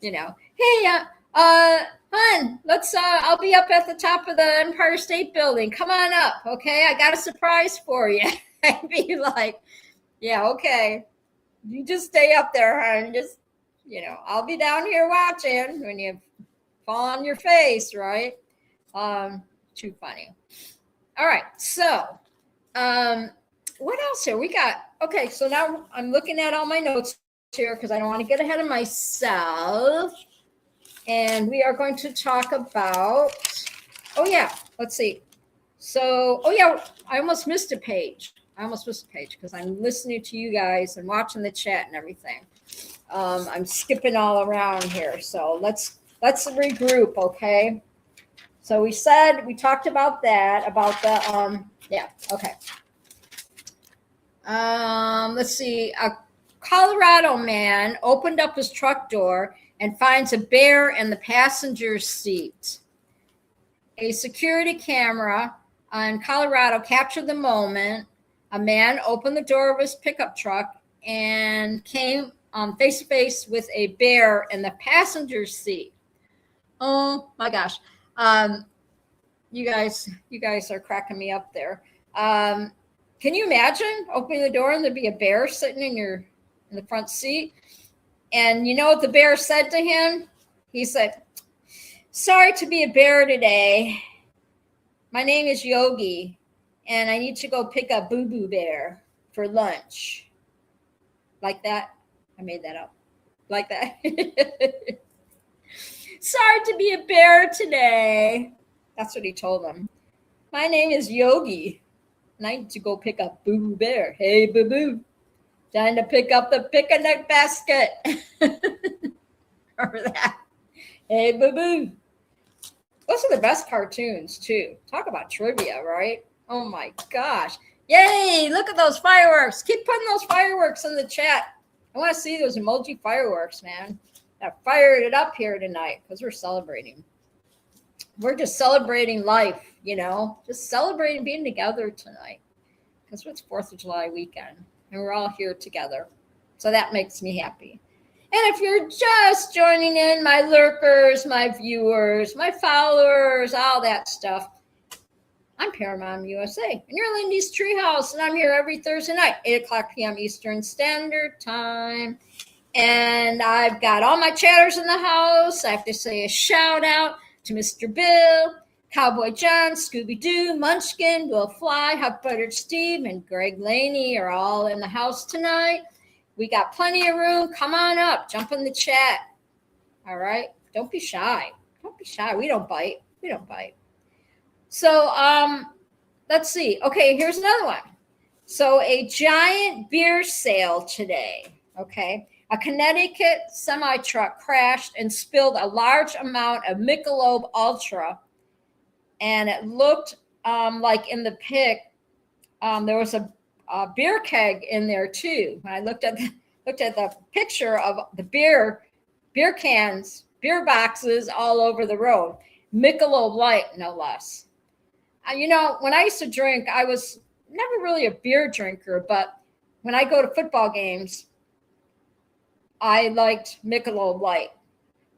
Hey, hon, I'll be up at the top of the Empire State Building. Come on up, okay? I got a surprise for you. I'd be like, yeah, okay. You just stay up there, hon. Just, I'll be down here watching when you fall on your face, right? Too funny. All right, so what else here? We got, okay, so now I'm looking at all my notes here because I don't want to get ahead of myself. And we are going to talk about, let's see. So, I almost missed a page. Because I'm listening to you guys and watching the chat and everything. I'm skipping all around here. So let's regroup, okay? So we talked about that, about the, okay. Let's see. A Colorado man opened up his truck door and finds a bear in the passenger seat. A security camera in Colorado captured the moment. A man opened the door of his pickup truck and came face to face with a bear in the passenger seat. Oh my gosh. You guys are cracking me up there. Can you imagine opening the door and there'd be a bear sitting in the front seat? And you know what the bear said to him? He said, "Sorry to be a bear today. My name is Yogi, and I need to go pick up Boo Boo Bear for lunch." Like that? I made that up. Like that? "Sorry to be a bear today." That's what he told him. "My name is Yogi, and I need to go pick up Boo Boo Bear. Hey, Boo Boo. Time to pick up the picnic basket." Remember that? Hey, Boo Boo. Those are the best cartoons, too. Talk about trivia, right? Oh, my gosh. Yay, look at those fireworks. Keep putting those fireworks in the chat. I want to see those emoji fireworks, man. I fired it up here tonight because we're celebrating. We're just celebrating life, just celebrating being together tonight because it's 4th of July weekend. And we're all here together. So that makes me happy. And if you're just joining in, my lurkers, my viewers, my followers, all that stuff, I'm Paramount USA. And you're Lindy's Treehouse. And I'm here every Thursday night, 8 o'clock p.m. Eastern Standard Time. And I've got all my chatters in the house. I have to say a shout out to Mr. Bill, Cowboy John, Scooby-Doo, Munchkin, Will Fly, Hot Buttered Steve, and Greg Laney are all in the house tonight. We got plenty of room. Come on up. Jump in the chat. All right? Don't be shy. Don't be shy. We don't bite. So let's see. Okay, here's another one. So a giant beer sale today. Okay. A Connecticut semi-truck crashed and spilled a large amount of Michelob Ultra, and it looked like in the pic there was a beer keg in there too. When I looked at the picture of the beer cans, beer boxes all over the road, Michelob Light, no less. You know, when I used to drink, I was never really a beer drinker, but when I go to football games, I liked Michelob Light,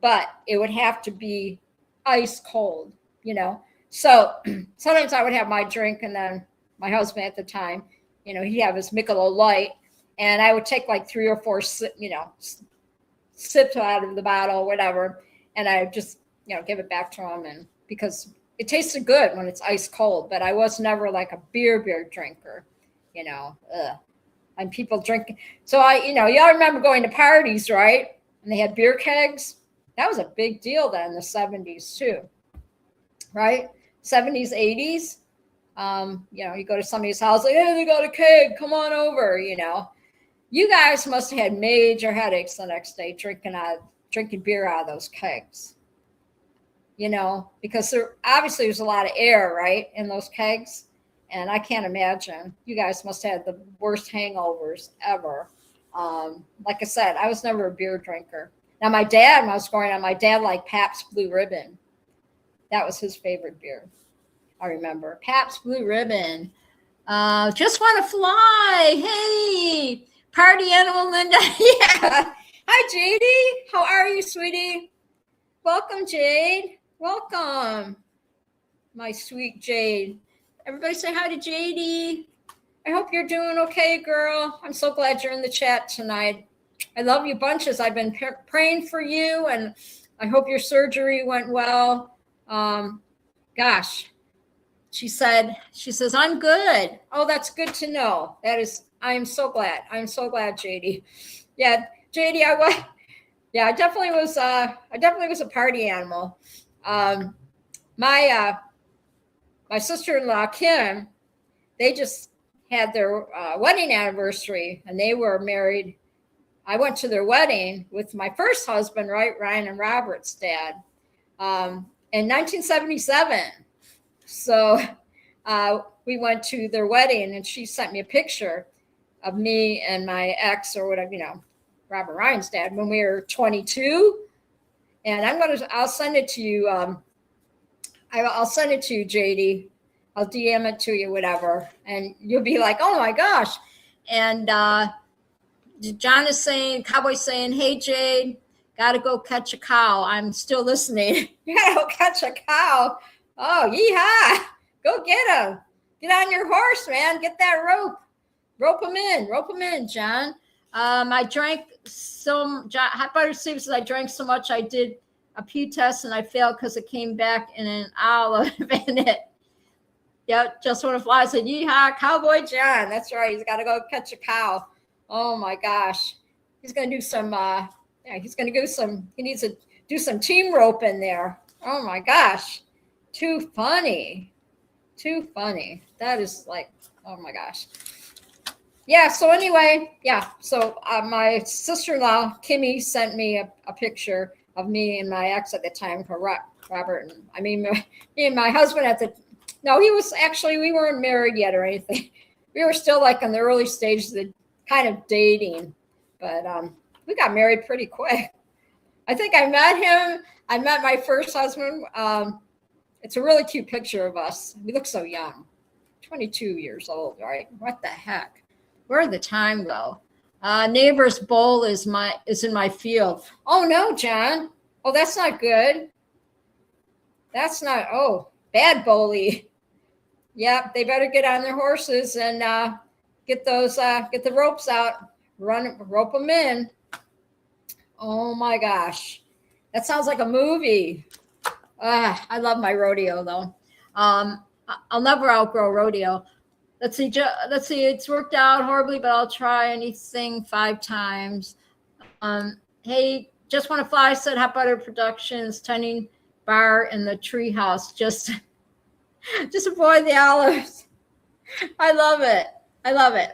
but it would have to be ice cold, you know. So sometimes I would have my drink, and then my husband at the time, you know, he'd have his Michelob Light, and I would take like 3 or 4, you know, sips out of the bottle, whatever, and I would just, you know, give it back to him, and because it tasted good when it's ice cold, but I was never like a beer drinker, you know. And people drinking. So y'all remember going to parties, right? And they had beer kegs. That was a big deal then in the 70s too, right? 70s, 80s. You know, you go to somebody's house, like, hey, they got a keg, come on over, you know. You guys must have had major headaches the next day drinking beer out of those kegs, you know, because obviously there's a lot of air, right, in those kegs. And I can't imagine. You guys must have had the worst hangovers ever. Like I said, I was never a beer drinker. Now, my dad, when I was growing up, my dad liked Pabst Blue Ribbon. That was his favorite beer. I remember. Pabst Blue Ribbon. Just want to fly. Hey, party animal Linda. Yeah. Hi, JD. How are you, sweetie? Welcome, Jade. Welcome, my sweet Jade. Everybody say hi to JD. I hope you're doing okay, girl. I'm so glad you're in the chat tonight. I love you bunches. I've been praying for you, and I hope your surgery went well. Gosh, she says, I'm good. Oh, that's good to know. I'm so glad. I'm so glad, JD. Yeah, JD, I definitely was a party animal. My sister-in-law, Kim, they just had their wedding anniversary, and they were married. I went to their wedding with my first husband, right, Ryan and Robert's dad, in 1977. So we went to their wedding, and she sent me a picture of me and my ex, or whatever, you know, Robert Ryan's dad, when we were 22. And I'll send it to you. I'll send it to you, JD. I'll DM it to you, whatever. And you'll be like, oh my gosh. And John is saying, Cowboy's saying, hey, Jade, got to go catch a cow. I'm still listening. You got to go catch a cow. Oh, yeehaw. Go get him. Get on your horse, man. Get that rope. Rope him in, John. I drank hot butter soup says I drank so much I did a pee test and I failed because it came back in an olive in it. Yeah, just want to fly. I said, yeehaw, Cowboy John. That's right. He's got to go catch a cow. Oh my gosh. He's going to do some, he needs to do some team rope in there. Oh my gosh. Too funny. That is like, oh my gosh. Yeah. So anyway, yeah. So my sister-in-law, Kimmy, sent me a picture of me and my ex at the time, Robert. And me and my husband we weren't married yet or anything. We were still like in the early stages of kind of dating, but we got married pretty quick. I think I met my first husband. It's a really cute picture of us. We look so young, 22 years old, right? What the heck? Where did the time go? Neighbor's bowl is in my field. Oh no, John. Oh, that's not good. That's not, bad bowlie. Yep, they better get on their horses and get the ropes out, rope them in. Oh my gosh. That sounds like a movie. I love my rodeo though. I'll never outgrow rodeo. Let's see. It's worked out horribly, but I'll try anything 5 times. Hey, just want to fly. Said Hot Butter Productions, tending bar in the Treehouse. Just avoid the olives. I love it.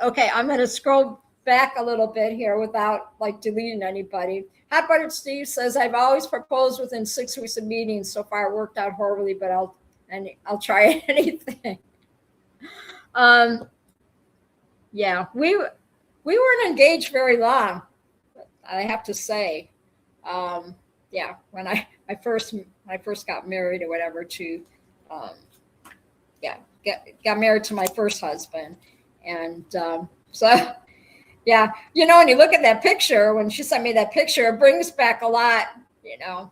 Okay, I'm going to scroll back a little bit here without like deleting anybody. Hot Buttered Steve says, I've always proposed within 6 weeks of meetings. So far it worked out horribly, but I'll try anything. Yeah, we weren't engaged very long, I have to say. Yeah, when I first got married or whatever to, got married to my first husband. And so, yeah, you know, when you look at that picture, when she sent me that picture, it brings back a lot, you know.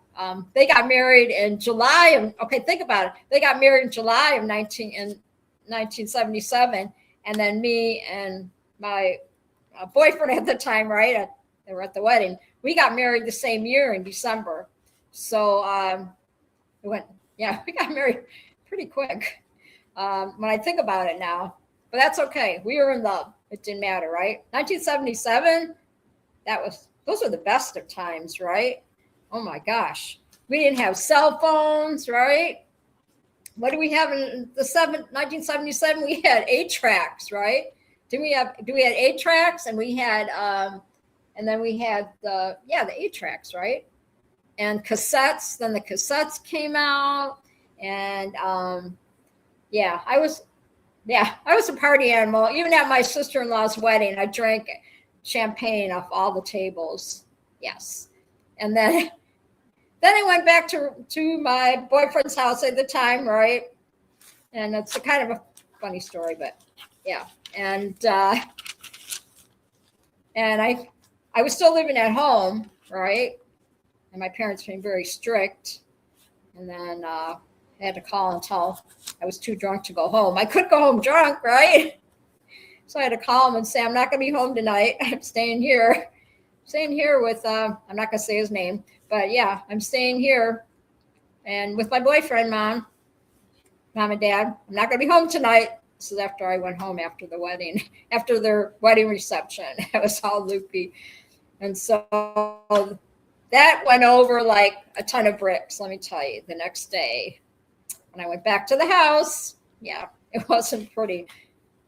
They got married in July of, okay, think about it. They got married in July of 1977. And then me and my boyfriend at the time, right, they were at the wedding. We got married the same year in December. So we got married pretty quick when I think about it now. But that's okay. We were in love. It didn't matter, right? 1977, those were the best of times, right? Oh my gosh. We didn't have cell phones, right? What do we have in the 1977? We had 8-tracks, right? We had 8-tracks, and we had and then we had the 8-tracks, right? And cassettes. Then the cassettes came out, and I was a party animal. Even at my sister-in-law's wedding, I drank champagne off all the tables. Yes, and then I went back to my boyfriend's house at the time, right? And it's a kind of a funny story, but yeah. And I was still living at home, right? And my parents being very strict. And then I had to call until I was too drunk to go home. I could go home drunk, right? So I had to call him and say, I'm not going to be home tonight. I'm staying here. With, I'm not going to say his name, but yeah, I'm staying here. And with my boyfriend, mom and dad, I'm not going to be home tonight. This is after I went home after the wedding, after their wedding reception. I was all loopy. And so that went over like a ton of bricks, let me tell you. The next day, when I went back to the house, yeah, it wasn't pretty.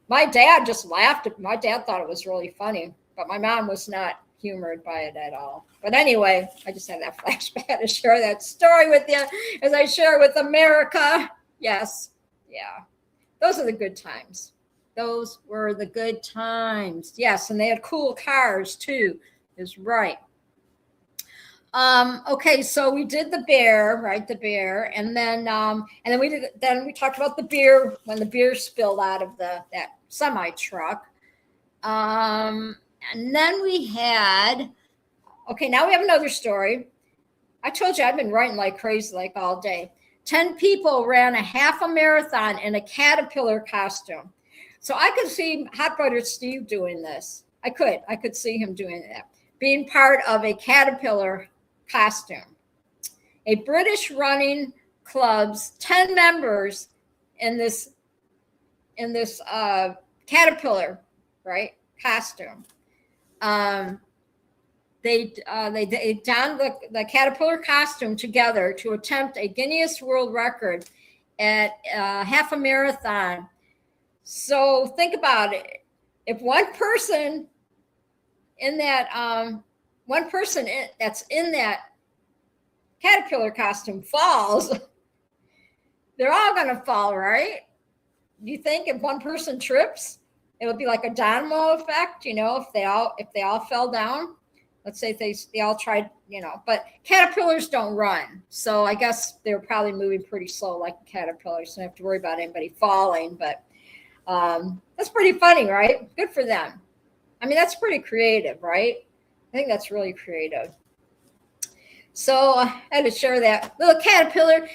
My dad just laughed. My dad thought it was really funny, but my mom was not humored by it at all. But anyway, I just had that flashback to share that story with you as I share with America. Yes. Yeah. Those are the good times. Those were the good times. Yes. And they had cool cars too, is right. Okay, so we did the bear, right? The bear, and then we talked about the beer when the beer spilled out of that semi truck. And then we had, okay, now we have another story. I told you I've been writing like crazy, like all day. 10 people ran a half a marathon in a caterpillar costume. So I could see Hot Buttered Steve doing this. I could see him doing that, being part of a caterpillar costume. A British running club's 10 members in this caterpillar, right, costume. They donned the caterpillar costume together to attempt a Guinness World Record at half a marathon. So think about it. If one person in that that's in that caterpillar costume falls, they're all going to fall, right? Do you think if one person trips, it would be like a domino effect, you know, if they all fell down? Let's say they all tried, you know, but caterpillars don't run. So I guess they're probably moving pretty slow like a caterpillar. So you don't have to worry about anybody falling. But that's pretty funny, right? Good for them. I mean, that's pretty creative, right? I think that's really creative. So I had to share that little caterpillar.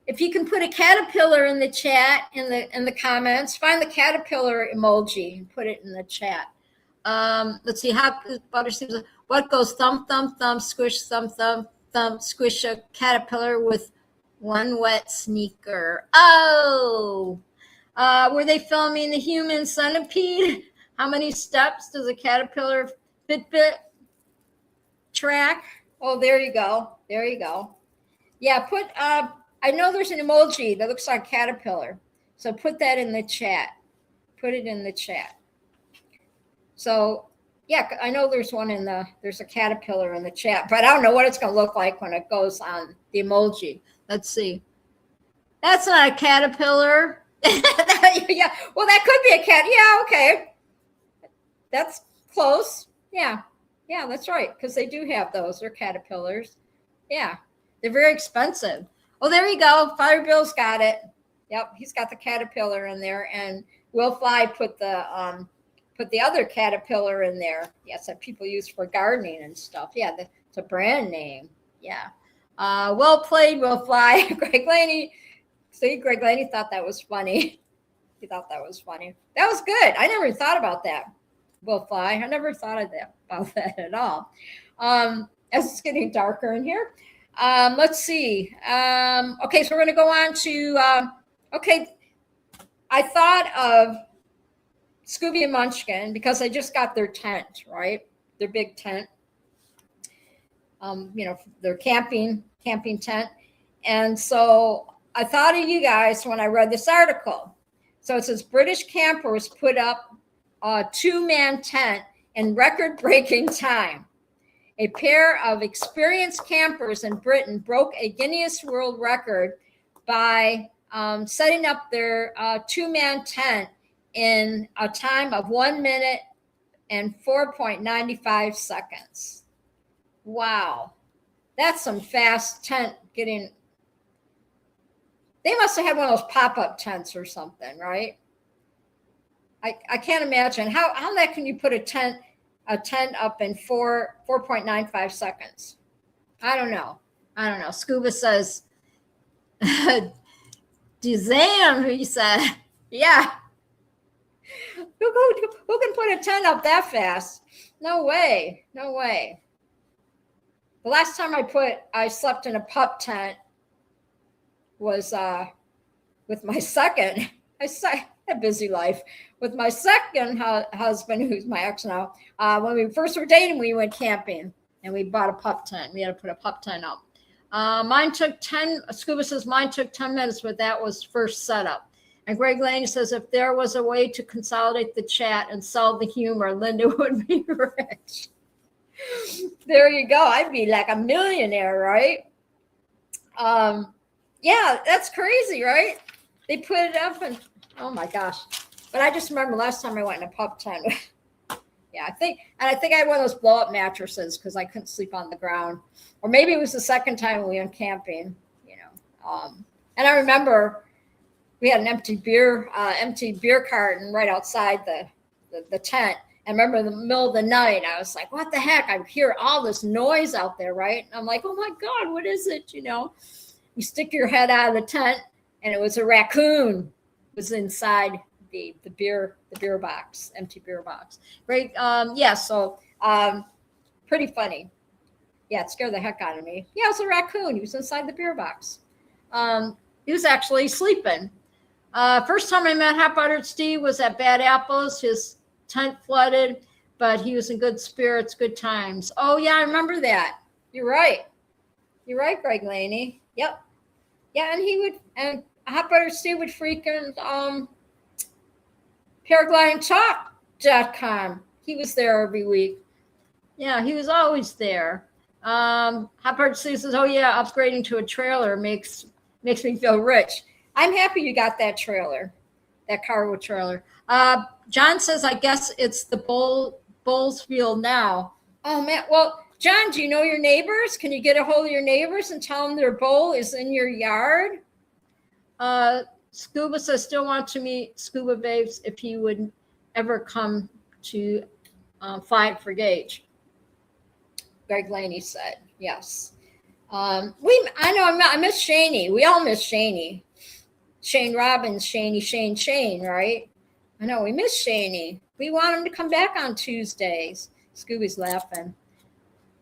If you can put a caterpillar in the chat, in the comments, find the caterpillar emoji and put it in the chat. Let's see, how Butter seems. What goes thump, thump, thump, squish, thump, thump, thump, squish a caterpillar with one wet sneaker? Oh, were they filming the human centipede? How many steps does a caterpillar Fitbit track? Oh, there you go. There you go. Yeah, put, I know there's an emoji that looks like caterpillar. So put that in the chat. Put it in the chat. So Yeah, I know there's there's a caterpillar in the chat, but I don't know what it's going to look like when it goes on the emoji. Let's see. That's not a caterpillar. Yeah, well, that could be a cat. Yeah, okay. That's close. Yeah, yeah, that's right. Because they do have those. They're caterpillars. Yeah, they're very expensive. Oh, there you go. Father Bill's got it. Yep, he's got the caterpillar in there, and Will Fly put the other caterpillar in there. Yes, that people use for gardening and stuff. Yeah, it's a brand name. Yeah. Well played, Will Fly. Greg Laney. See, Greg Laney thought that was funny. He thought that was funny. That was good. I never thought about that. Will Fly. I never thought of that about that at all. As it's getting darker in here. Let's see. Okay, so we're going to go on to. Okay, I thought of Scooby and Munchkin because I just got their tent, right? Their big tent. Their camping tent, and so I thought of you guys when I read this article. So it says British campers put up a 2-man tent in record-breaking time. A pair of experienced campers in Britain broke a Guinness World Record by setting up their 2-man tent in a time of 1 minute and 4.95 seconds. Wow. That's some fast tent getting. They must have had one of those pop-up tents or something, right? I can't imagine how that can you put a tent up in 4.95 seconds. I don't know. Scuba says, Dizam, he said, yeah. Who can put a tent up that fast? No way. The last time I slept in a pup tent was with my second. A busy life with my second husband, who's my ex now. When we first were dating, we went camping and we bought a pup tent. We had to put a pup tent up. Scuba says mine took 10 minutes, but that was first setup. And Greg Lane says if there was a way to consolidate the chat and sell the humor, Linda would be rich. There you go. I'd be like a millionaire, right? Yeah, that's crazy, right? They put it up and oh my gosh. But I just remember last time I went in a pup tent. Yeah, I think I had one of those blow-up mattresses because I couldn't sleep on the ground. Or maybe it was the second time we went camping, And I remember we had an empty beer carton right outside the tent. And I remember in the middle of the night, I was like, what the heck? I hear all this noise out there, right? And I'm like, oh my God, what is it? You stick your head out of the tent and it was a raccoon. It was inside the beer box, empty beer box. Great. So pretty funny. Yeah, it scared the heck out of me. Yeah, it was a raccoon. He was inside the beer box. He was actually sleeping. First time I met Hot Buttered Steve was at Bad Apples. His tent flooded, but he was in good spirits, good times. Oh, yeah, I remember that. You're right, Greg Laney. Yep. Yeah, and Hot Buttered Steve would freaking paraglidingtalk.com. He was there every week. Yeah, he was always there. Hot Buttered Steve says, oh, yeah, upgrading to a trailer makes me feel rich. I'm happy you got that trailer, that cargo trailer. John says, I guess it's the Bulls field now. Oh, man. Well, John, do you know your neighbors? Can you get a hold of your neighbors and tell them their bowl is in your yard? Scuba says, still want to meet Scuba Babes if he would ever come to fight for Gage. Greg Laney said, yes. I miss Shaney. We all miss Shaney. Shane Robbins, Shane, right? I know, we miss Shaney. We want him to come back on Tuesdays. Scooby's laughing.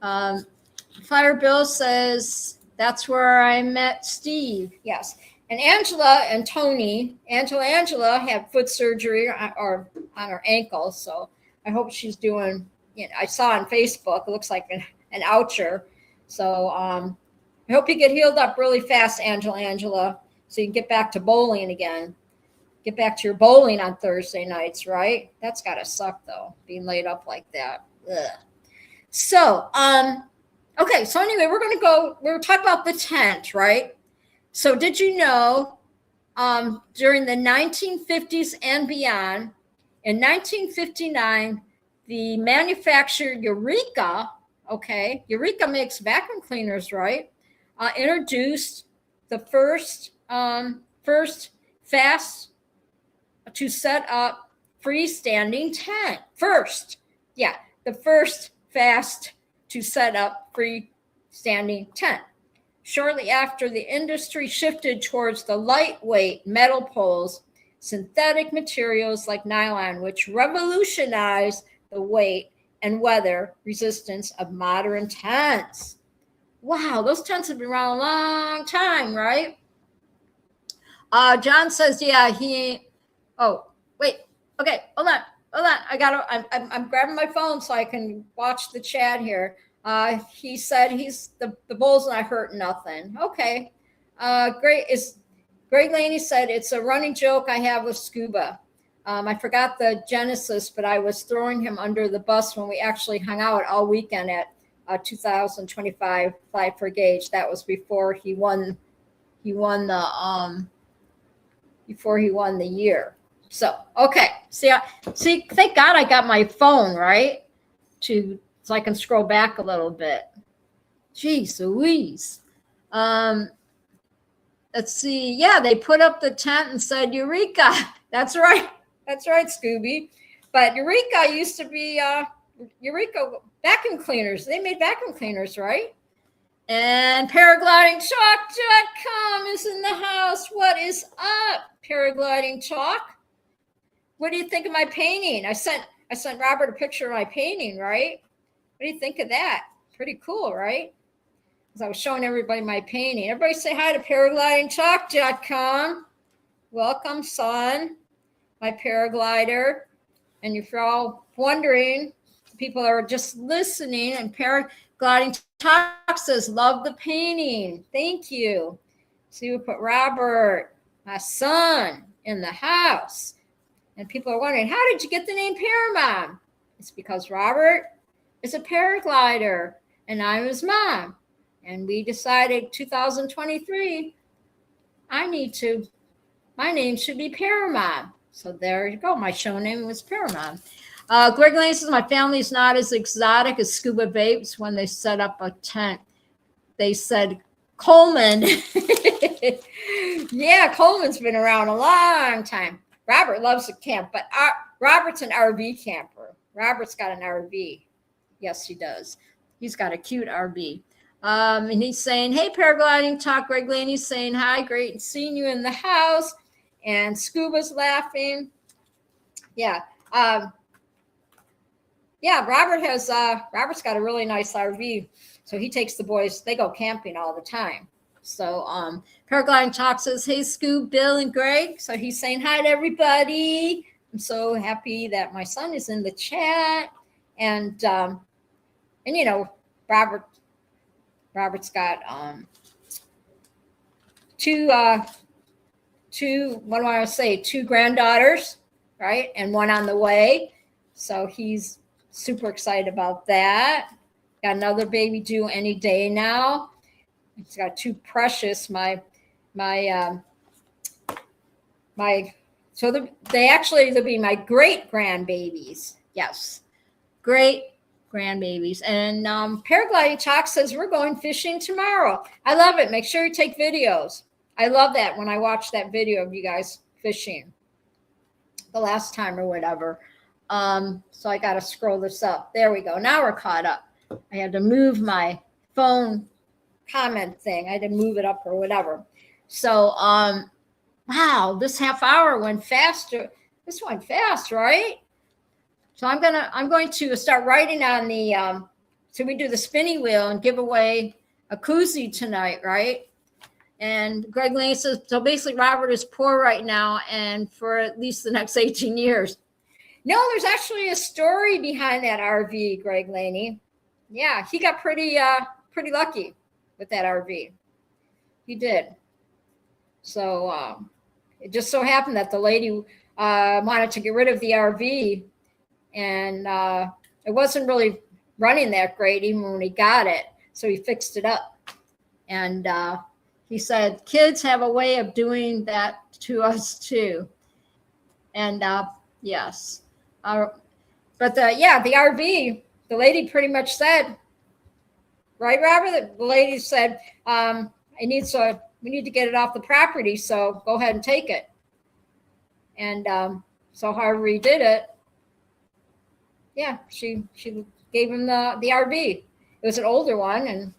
Fire Bill says, that's where I met Steve. Yes. And Angela and Tony, Angela had foot surgery on her ankle. So I hope she's doing, I saw on Facebook, it looks like an oucher. So I hope you get healed up really fast, Angela, so you can get back to bowling again. get back to your bowling on Thursday nights, right? That's got to suck, though, being laid up like that. Ugh. So, okay. So anyway, we're talking about the tent, right? So did you know during the 1950s and beyond, in 1959, the manufacturer Eureka, okay, Eureka makes vacuum cleaners, right? Introduced the first fast to set up freestanding tent. The first fast to set up freestanding tent. Shortly after, the industry shifted towards the lightweight metal poles, synthetic materials like nylon, which revolutionized the weight and weather resistance of modern tents. Wow, those tents have been around a long time, right? John says, yeah, oh, wait, okay, hold on. I'm grabbing my phone so I can watch the chat here. He said the bull's not hurt nothing. Okay. Greg Laney said, it's a running joke I have with scuba. I forgot the genesis, but I was throwing him under the bus when we actually hung out all weekend at 2025 Fly for Gauge. That was before he won the year. So, okay. See, thank God I got my phone, right? So I can scroll back a little bit. Jeez Louise. Let's see. Yeah, they put up the tent and said, Eureka. That's right. That's right, Scooby. But Eureka used to be Eureka vacuum cleaners. They made vacuum cleaners, right? And paraglidingtalk.com is in the house. What is up, Paragliding Talk? What do you think of my painting? I sent Robert a picture of my painting, right? What do you think of that? Pretty cool, right? Because I was showing everybody my painting. Everybody say hi to paraglidingtalk.com. Welcome, son, my paraglider. And if you're all wondering, people are just listening, and Paragliding Talk says, love the painting. Thank you. See, we put Robert, my son, in the house. And people are wondering, how did you get the name Paramom? It's because Robert is a paraglider and I'm his mom. And we decided 2023, my name should be Paramom. So there you go. My show name was Paramom. Greg Lane says, my family is not as exotic as Scuba Babes. When they set up a tent, they said Coleman. Yeah, Coleman's been around a long time. Robert loves to camp, but Robert's an RV camper. Robert's got an RV. Yes, he does. He's got a cute RV. And he's saying, hey, Paragliding Talk. Greg Laney's saying, hi, great seeing you in the house. And Scuba's laughing. Yeah. Robert's got a really nice RV. So he takes the boys, they go camping all the time. So Paragliding Talk says, hey, Scoob, Bill, and Greg. So he's saying hi to everybody. I'm so happy that my son is in the chat. And you know, Robert's got two granddaughters, right? And one on the way. So he's super excited about that. Got another baby due any day now. He's got two precious, they'll be my great grandbabies. Yes, great grandbabies. And Paragliding Talk says we're going fishing tomorrow. I love it. Make sure you take videos. I love that when I watch that video of you guys fishing the last time or whatever. So I got to scroll this up. There we go. Now we're caught up. I had to move my phone comment thing. I had to move it up or whatever. So, wow, this half hour went faster. This went fast, right? So I'm going to start writing on the, so we do the spinning wheel and give away a koozie tonight, right? And Greg Lane says, so basically Robert is poor right now and for at least the next 18 years. No, there's actually a story behind that RV, Greg Laney. Yeah, he got pretty lucky with that RV. He did. So it just so happened that the lady wanted to get rid of the RV, and it wasn't really running that great even when he got it. So he fixed it up. And he said, kids have a way of doing that to us too. And yes. But the RV, the lady pretty much said, right, Robert? The lady said, we need to get it off the property, so go ahead and take it. And so however he did it, yeah, she gave him the RV. It was an older one, and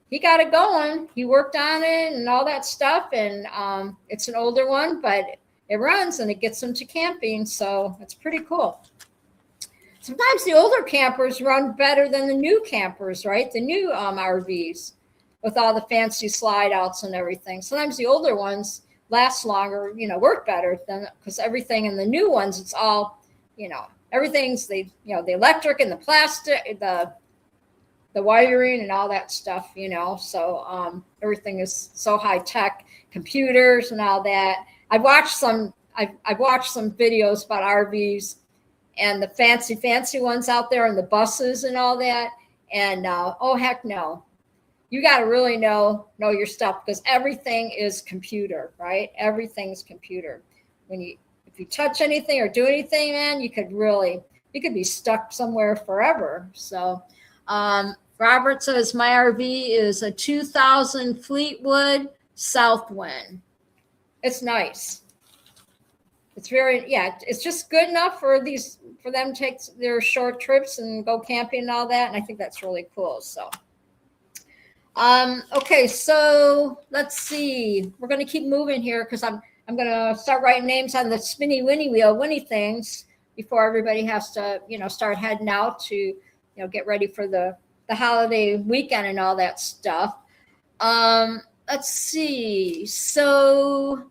he got it going. He worked on it and all that stuff, and it's an older one, but it runs and it gets him to camping, so it's pretty cool. Sometimes the older campers run better than the new campers, right? The new RVs with all the fancy slide outs and everything. Sometimes the older ones last longer, work better than, because everything in the new ones, it's all, everything's the electric and the plastic, the wiring and all that stuff, so everything is so high tech, computers and all that. I've watched some videos about RVs and the fancy ones out there and the buses and all that. And oh heck no, you got to really know your stuff, because everything is computer, right? Everything's computer. If you touch anything or do anything, man, you could be stuck somewhere forever. So Robert says, my RV is a 2000 Fleetwood Southwind. It's nice. It's it's just good enough for them to take their short trips and go camping and all that. And I think that's really cool. So, okay, so let's see. We're going to keep moving here, because I'm going to start writing names on the spinny winnie wheel, winnie things, before everybody has to, start heading out to, get ready for the holiday weekend and all that stuff. Let's see. So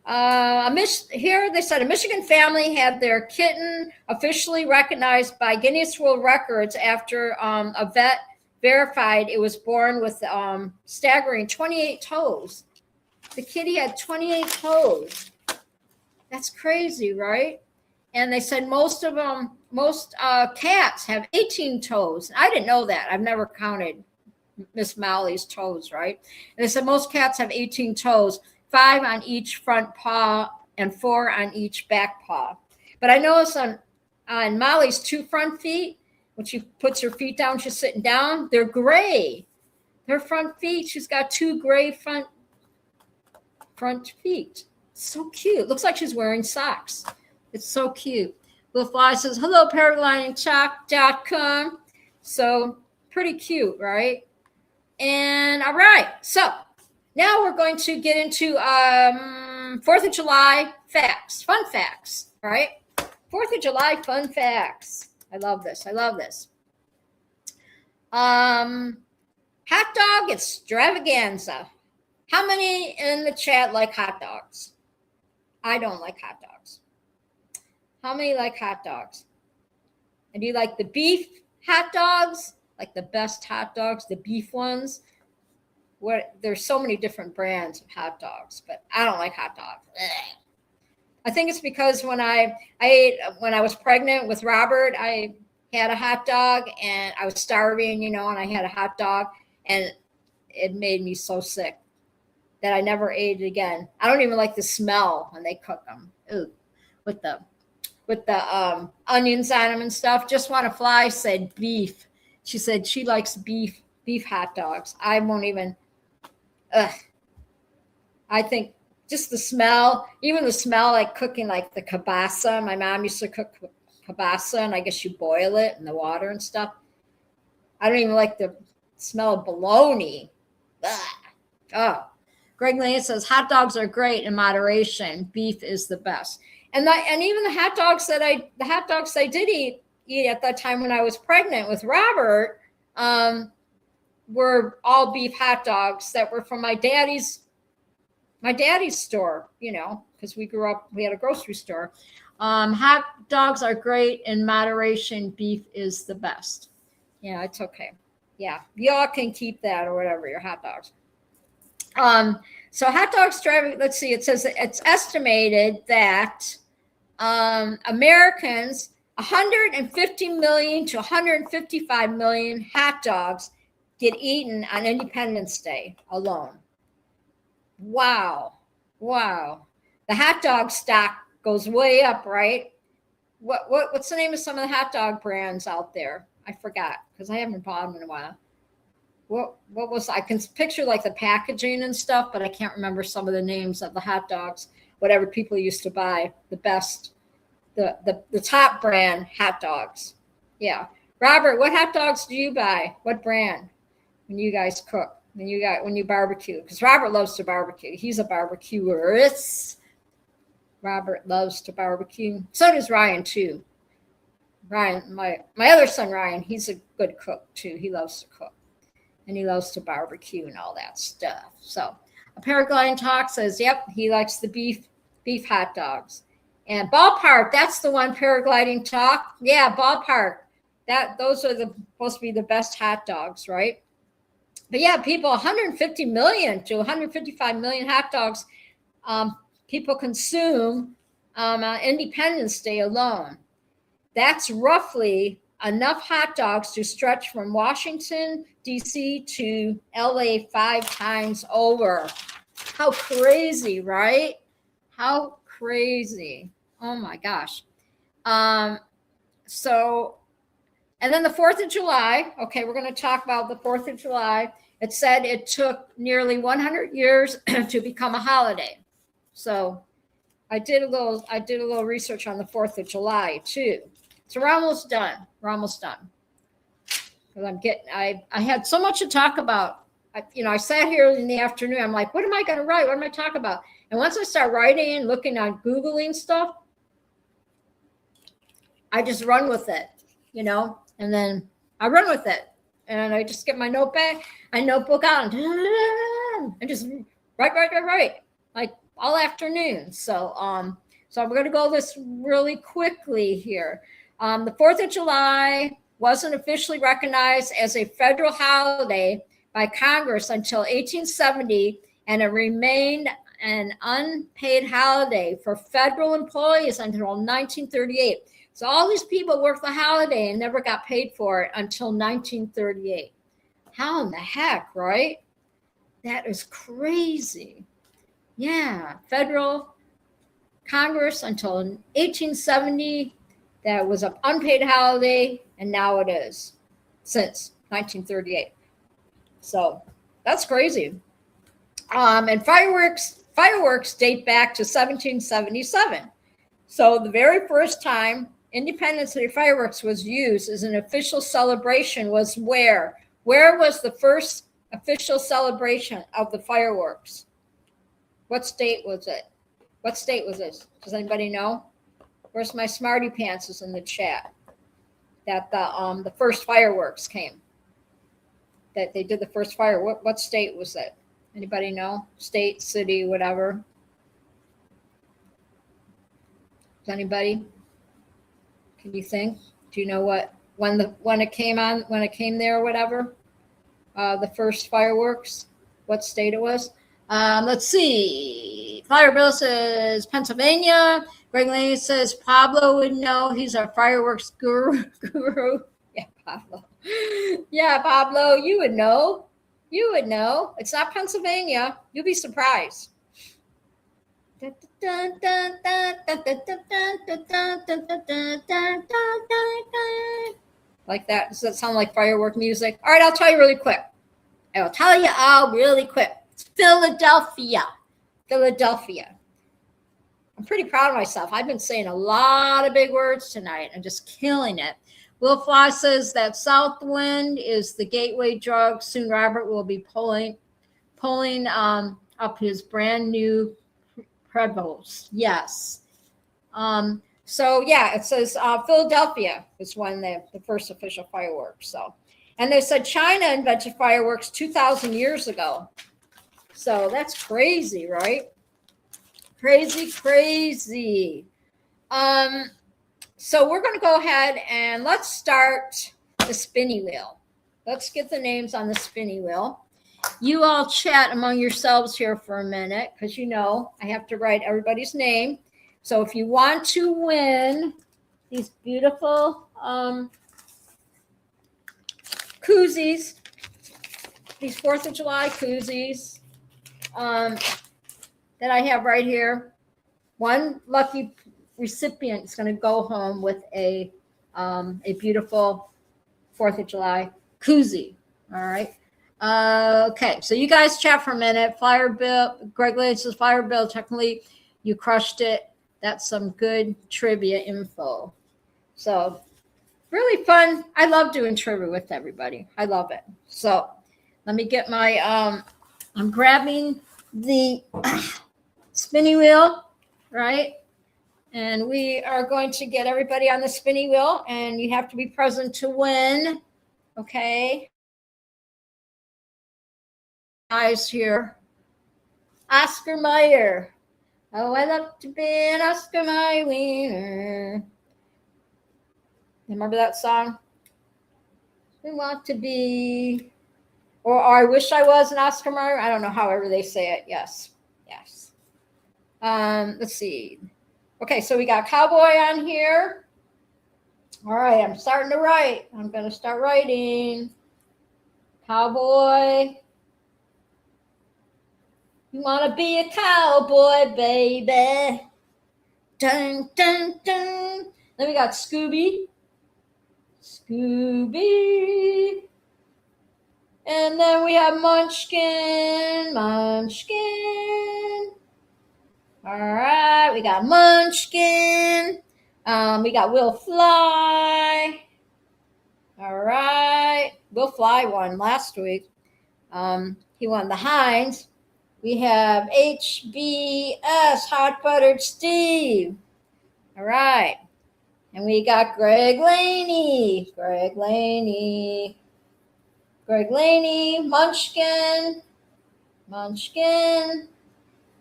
here they said a Michigan family had their kitten officially recognized by Guinness World Records after a vet verified it was born with staggering 28 toes. The kitty had 28 toes. That's crazy, right? And they said most cats have 18 toes. I didn't know that. I've never counted Miss Molly's toes, right? And they said most cats have 18 toes, 5 on each front paw and 4 on each back paw. But I noticed on Molly's 2 front feet, when she puts her feet down, she's sitting down, they're gray. Her front feet, she's got 2 gray front feet. So cute. Looks like she's wearing socks. It's so cute. Little Fly says, hello, paraglidingtalk.com. So pretty cute, right? And all right. So now we're going to get into 4th of July facts, fun facts, all right? 4th of July fun facts. I love this. Hot dog extravaganza. How many in the chat like hot dogs? I don't like hot dogs. How many like hot dogs? And do you like the beef hot dogs? Like the best hot dogs, the beef ones? There's so many different brands of hot dogs, but I don't like hot dogs. Ugh. I think it's because when I was pregnant with Robert, I had a hot dog and I was starving, and I had a hot dog and it made me so sick that I never ate it again. I don't even like the smell when they cook them. Ooh, with the onions on them and stuff. Just Want to Fly said beef. She said she likes beef hot dogs. I won't even. I think just the smell, even the smell, like cooking like the kielbasa. My mom used to cook kielbasa, and I guess you boil it in the water and stuff. I don't even like the smell of bologna. Ugh. Oh, Greg Lane says hot dogs are great in moderation. Beef is the best. And even the hot dogs I did eat at that time when I was pregnant with Robert were all beef hot dogs that were from my daddy's store, because we grew up, we had a grocery store. Hot dogs are great in moderation. Beef is the best. Yeah, it's okay. Yeah, y'all can keep that or whatever, your hot dogs. So hot dogs driving, let's see, it says it's estimated that Americans, 150 million to 155 million hot dogs get eaten on Independence Day alone. Wow. The hot dog stock goes way up, right? What's the name of some of the hot dog brands out there? I forgot because I haven't bought them in a while. What was, I can picture like the packaging and stuff, but I can't remember some of the names of the hot dogs, whatever people used to buy, the best, the top brand hot dogs. Yeah. Robert, what hot dogs do you buy? What brand when you guys cook? When you barbecue? Because Robert loves to barbecue. He's a barbecuer. Robert loves to barbecue. So does Ryan too. Ryan, my other son Ryan, he's a good cook too. He loves to cook. And he loves to barbecue and all that stuff. So a Paragliding Talk says, yep, he likes the beef hot dogs. And Ballpark, that's the one, Paragliding Talk. Yeah, Ballpark. Those are supposed to be the best hot dogs, right? But yeah, people, 150 million to 155 million hot dogs people consume on Independence Day alone. That's roughly enough hot dogs to stretch from Washington, D.C. to L.A. 5 times over. How crazy, right? How crazy. Oh, my gosh. So, and then the 4th of July. Okay, we're going to talk about the 4th of July. It said it took nearly 100 years to become a holiday. So I did a little research on the 4th of July, too. So we're almost done. Because I had so much to talk about. I sat here in the afternoon. I'm like, what am I going to write? What am I talking about? And once I start writing and looking on Googling stuff, I just run with it, and then I run with it. And I just get my notebook out and just write, like all afternoon. So I'm going to go this really quickly here. The 4th of July wasn't officially recognized as a federal holiday by Congress until 1870, and it remained an unpaid holiday for federal employees until 1938. So all these people worked the holiday and never got paid for it until 1938. How in the heck, right? That is crazy. Yeah, federal Congress until 1870. That was an unpaid holiday, and now it is since 1938. So that's crazy. And fireworks date back to 1777. So the very first time Independence Day fireworks was used as an official celebration was where? Where was the first official celebration of the fireworks? What state was it? What state was this? Does anybody know? Where's my smarty pants is in the chat? That the first fireworks came. That they did the first fire. What state was it? Anybody know? State, city, whatever. Does anybody? Can you think? Do you know when it came there or whatever? The first fireworks. What state it was? Let's see. Flyer Bill says Pennsylvania. Greg Lane says Pablo would know. He's our fireworks guru. Yeah, Pablo. Yeah, Pablo, you would know. It's not Pennsylvania. You'll be surprised. Like that. Does that sound like firework music? All right, I'll tell you really quick. It's Philadelphia. I'm pretty proud of myself. I've been saying a lot of big words tonight. I'm just killing it. Will Floss says that Southwind is the gateway drug. Soon Robert will be pulling up his brand new Prevost. Yes. So yeah, it says Philadelphia is when the first official fireworks. So, and they said China invented fireworks 2,000 years ago. So that's crazy, right? Crazy. So we're going to go ahead and let's start the spinning wheel. Let's get the names on the spinning wheel. you all chat among yourselves here for a minute, because you know I have to write everybody's name. So if you want to win these beautiful koozies, these 4th of July koozies that I have right here, one lucky recipient is going to go home with a beautiful 4th of July koozie. All right. Okay, so you guys chat for a minute. Flyer Bill, Greg Lynch says, Flyer Bill, technically you crushed it. That's some good trivia info. So really fun. I love doing trivia with everybody. I love it. So let me get my, I'm grabbing the spinning wheel, right? And we are going to get everybody on the spinning wheel, and you have to be present to win. Okay. Guys here. Oscar Mayer. Oh, I love to be an Oscar Mayer wiener. Remember that song? We want to be, or I wish I was an Oscar Mayer. I don't know, however they say it. Yes. Yes. Let's see. Okay, so we got Cowboy on here. All right, I'm starting to write. I'm going to start writing. Cowboy. You want to be a cowboy, baby. Dun, dun, dun. Then we got Scooby. Scooby. And then we have Munchkin. Munchkin. All right, we got Munchkin. We got Will Fly. All right. Will Fly won last week. He won the Heinz. We have HBS, Hot Buttered Steve. All right. And we got Greg Laney. Greg Laney. Greg Laney, Munchkin. Munchkin.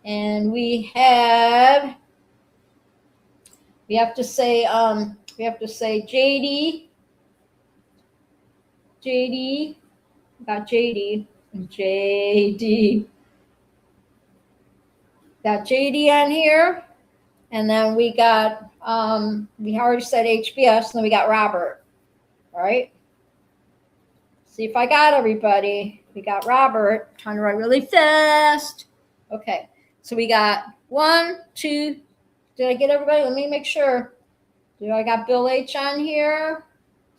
And we have to say JD. JD. Got JD. JD. Got JD on here. And then we got, we already said HBS, and then we got Robert. All right. See if I got everybody. We got Robert. Trying to write really fast. Okay. So we got 1, 2. Did I get everybody? Let me make sure. Do I got Bill H on here?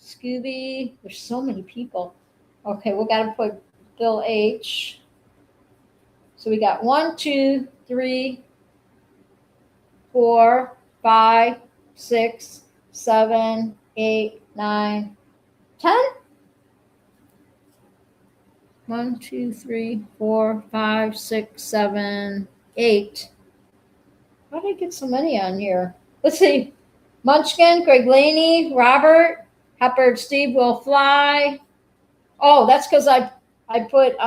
Scooby. There's so many people. Okay, we got to put Bill H. So we got 1, 2, 3, 4, 5, 6, 7, 8, 9, 10. 1, 2, 3, 4, 5, 6, 7, 8. How did I get so many on here? Let's see. Munchkin, Greg Laney, Robert, Hepburn, Steve Will Fly. Oh, that's because I put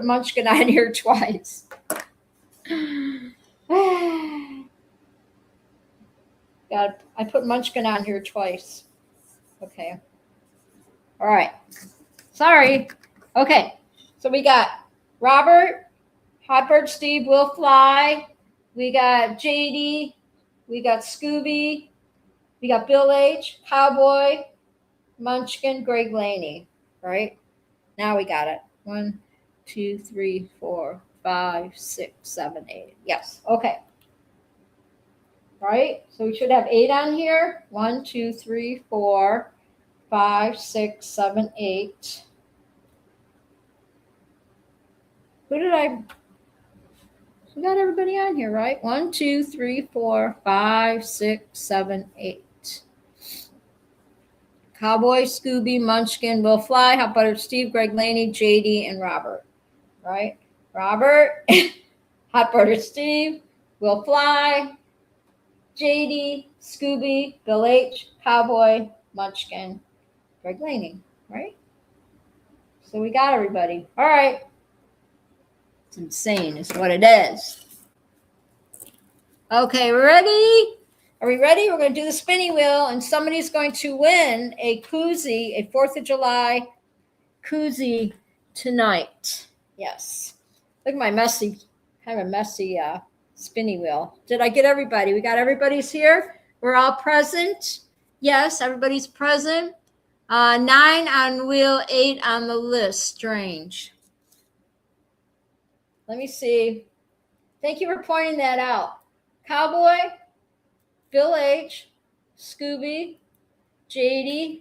Munchkin on here twice. God, I put Munchkin on here twice. Okay. All right. Sorry. Okay. So we got Robert, Hotbird Steve Will Fly. We got JD. We got Scooby. We got Bill H, Cowboy, Munchkin, Greg Laney. Right? Now we got it. 1, 2, 3, 4, 5, 6, 7, 8. Yes. Okay. All right. So we should have 8 on here. 1, 2, 3, 4, 5, 6, 7, 8. Who did I? We got everybody on here, right? 1, 2, 3, 4, 5, 6, 7, 8. Cowboy, Scooby, Munchkin, Will Fly, Hot Buttered Steve, Greg Laney, JD, and Robert. Right? Robert, Hot Buttered Steve, Will Fly, JD, Scooby, Bill H, Cowboy, Munchkin, Greg Laney. Right? So we got everybody. All right. It's insane is what it is. Okay, ready? Are we ready? We're going to do the spinning wheel, and somebody's going to win a koozie, a 4th of July koozie tonight. Yes. Look at my messy, kind of messy spinny wheel. Did I get everybody? We got everybody's here. We're all present. Yes, everybody's present. 9 on wheel, 8 on the list. Strange. Let me see. Thank you for pointing that out. Cowboy, Bill H, Scooby, JD,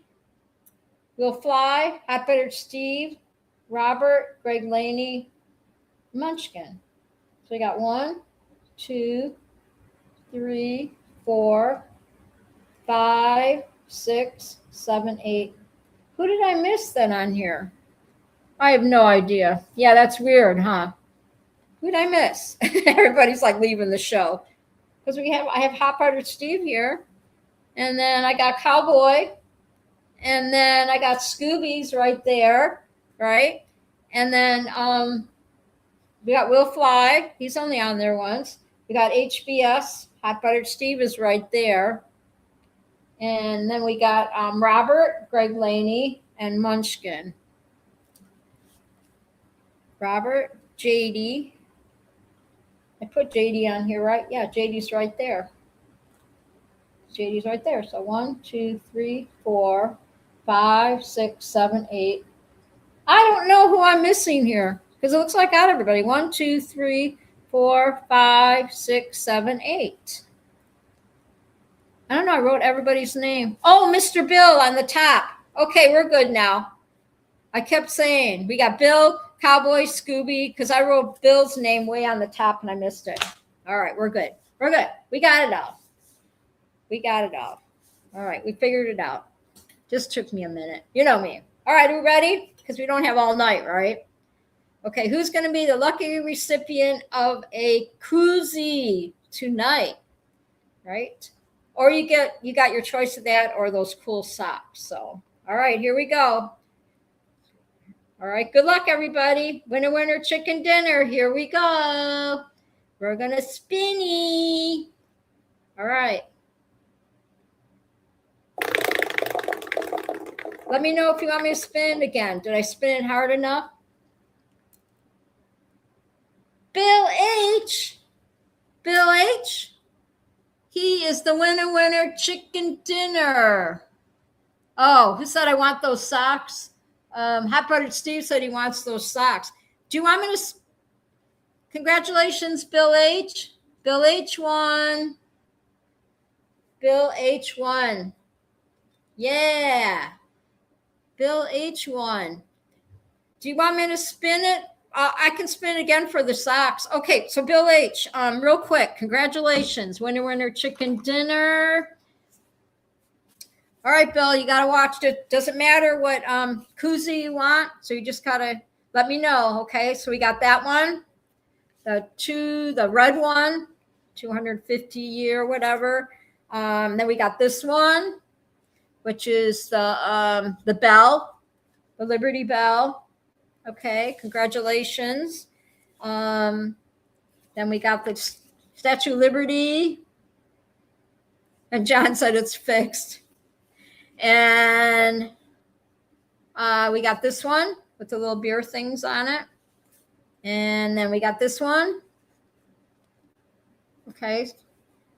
Will Fly, Hot Buttered Steve, Robert, Greg Laney, Munchkin. So we got 1, 2, 3, 4, 5, 6, 7, 8. Who did I miss then on here? I have no idea. Yeah, that's weird, huh? Who did I miss? Everybody's like leaving the show. Because I have Hot Buttered Steve here. And then I got Cowboy. And then I got Scooby's right there, right? And then we got Will Fly. He's only on there once. We got HBS. Hot Buttered Steve is right there. And then we got Robert, Greg Laney, and Munchkin. Robert, JD. I put JD on here, right? Yeah, JD's right there. JD's right there. So 1, 2, 3, 4, 5, 6, 7, 8. I don't know who I'm missing here because it looks like I got everybody. 1, 2, 3, 4, 5, 6, 7, 8. I don't know. I wrote everybody's name. Oh, Mr. Bill on the top. Okay, we're good now. I kept saying we got Bill, Cowboy, Scooby, because I wrote Bill's name way on the top and I missed it. All right, we're good. We're good. We got it all. We got it all. All right, we figured it out. Just took me a minute. You know me. All right, are we ready? Because we don't have all night, right? Okay, who's going to be the lucky recipient of a koozie tonight? Right? Or you got your choice of that or those cool socks. So, all right, here we go. All right, good luck, everybody. Winner, winner, chicken dinner. Here we go. We're going to spinny. All right. Let me know if you want me to spin again. Did I spin it hard enough? Bill H. Bill H. He is the winner, winner, chicken dinner. Oh, who said I want those socks? Hot Buttered Steve said he wants those socks. Do you want me to? Congratulations, Bill H. Bill H won. Bill H won. Yeah. Bill H won. Do you want me to spin it? I can spin again for the socks. Okay, so Bill H, real quick, congratulations. Winner, winner, chicken dinner. All right, Bill, you got to watch it. Doesn't matter what koozie you want, so you just got to let me know, okay? So we got that one, the red one, 250 year, whatever. Then we got this one, which is the bell, the Liberty Bell. Okay, congratulations. Then we got the Statue of Liberty. And John said it's fixed. And we got this one with the little beer things on it. And then we got this one. Okay,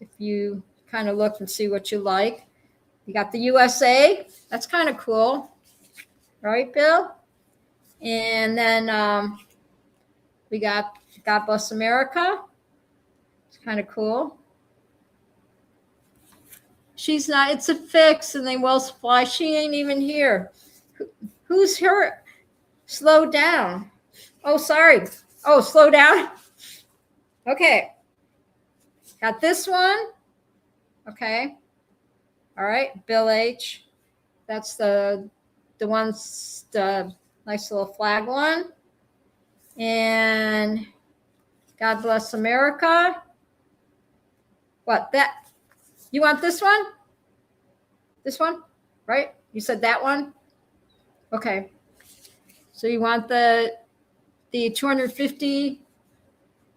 if you kind of look and see what you like. You got the USA. That's kind of cool. Right, Bill? And then we got God Bless America. It's kind of cool. She's not, it's a fix, and they will supply. She ain't even here. Who's her? Slow down. Oh, sorry. Oh, slow down. Okay. Got this one. Okay. All right. Bill H. That's the one's the nice little flag one. And God Bless America. What, that? You want this one? This one, right? You said that one? Okay. So you want the 250?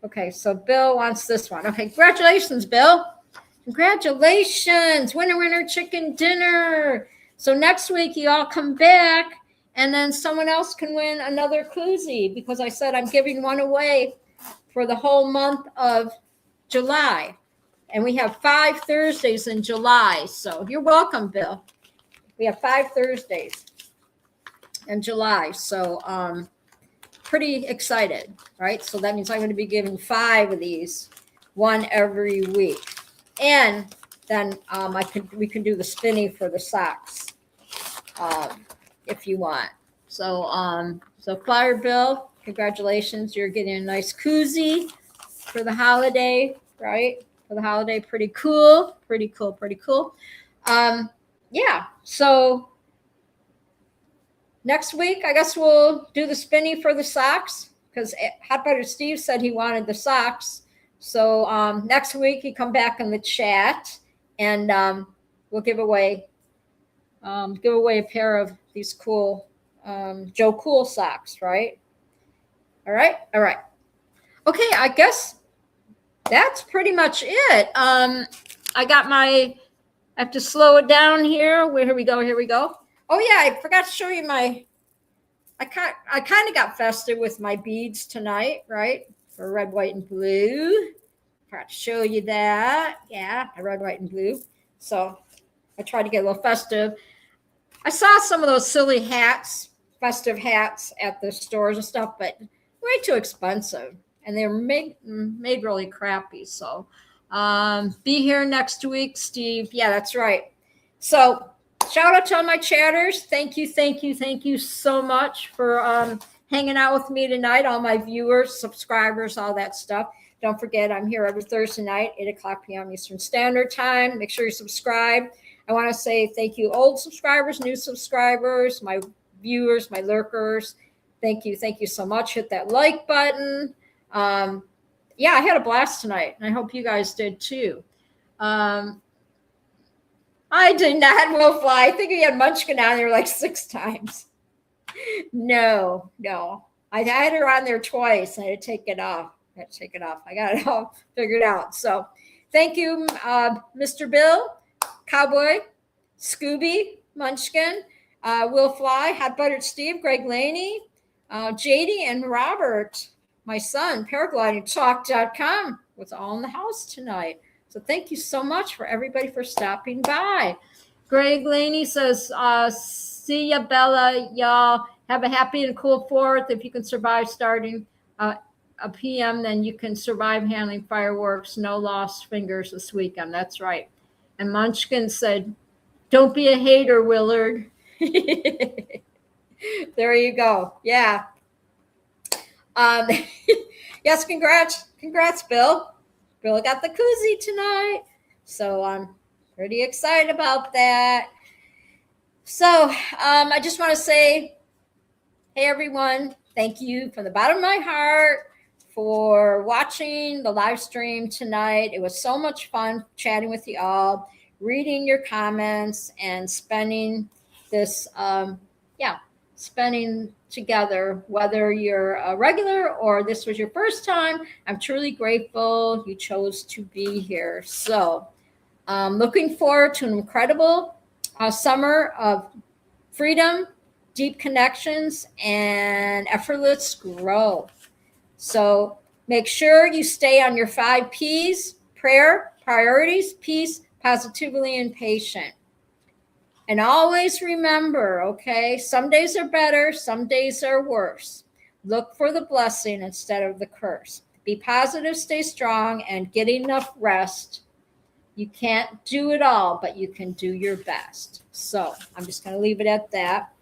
Okay, so Bill wants this one. Okay, congratulations, Bill. Congratulations. Winner, winner, chicken dinner. So next week you all come back And then someone else can win another koozie because I said I'm giving one away for the whole month of July. And we have 5 Thursdays in July. So you're welcome, Bill. We have 5 Thursdays in July. So pretty excited, right? So that means I'm going to be giving 5 of these, one every week. And then we can do the spinning for the socks if you want. So Flyer Bill, congratulations. You're getting a nice koozie for the holiday, right? For the holiday, pretty cool. Yeah, so next week, I guess we'll do the spinning for the socks because Hot Butter Steve said he wanted the socks. So next week, you come back in the chat and we'll give away a pair of these cool Joe Cool socks, right? All right. Okay, I guess that's pretty much it. I have to slow it down here. Here we go. Oh yeah, I forgot to show you I kind of got festive with my beads tonight, right? For red, white, and blue. Forgot to show you that. Yeah, red, white, and blue. So I tried to get a little festive. I saw some of those silly hats, festive hats at the stores and stuff, but way too expensive. And they're made really crappy. So be here next week, Steve. Yeah, that's right. So shout out to all my chatters. Thank you so much for hanging out with me tonight, all my viewers, subscribers, all that stuff. Don't forget, I'm here every Thursday night, 8:00 p.m. Eastern Standard Time. Make sure you subscribe. I want to say thank you, old subscribers, new subscribers, my viewers, my lurkers. Thank you so much. Hit that like button. Yeah, I had a blast tonight, and I hope you guys did too. I did not will fly. I think we had Munchkin on there like 6 times. No. I had her on there twice. I had to take it off. I got it all figured out. So thank you, Mr. Bill, Cowboy, Scooby, Munchkin, Will Fly, Hot Buttered Steve, Greg Laney, JD, and Robert, my son, paraglidingtalk.com, was all in the house tonight. So thank you so much for everybody for stopping by. Greg Laney says, see ya, Bella. Y'all have a happy and cool 4th. If you can survive starting a PM, then you can survive handling fireworks. No lost fingers this weekend. That's right. And Munchkin said, don't be a hater, Willard. There you go. Yeah. Yes, congrats, Bill. Bill got the koozie tonight. So I'm pretty excited about that. So I just want to say, hey, everyone, thank you from the bottom of my heart for watching the live stream tonight. It was so much fun chatting with you all, reading your comments, and spending this, spending together, whether you're a regular or this was your first time. I'm truly grateful you chose to be here. So looking forward to an incredible summer of freedom, deep connections, and effortless growth. So make sure you stay on your 5 P's: prayer, priorities, peace, positively, and patient. And always remember, okay, some days are better, some days are worse. Look for the blessing instead of the curse. Be positive, stay strong, and get enough rest. You can't do it all, but you can do your best. So I'm just going to leave it at that.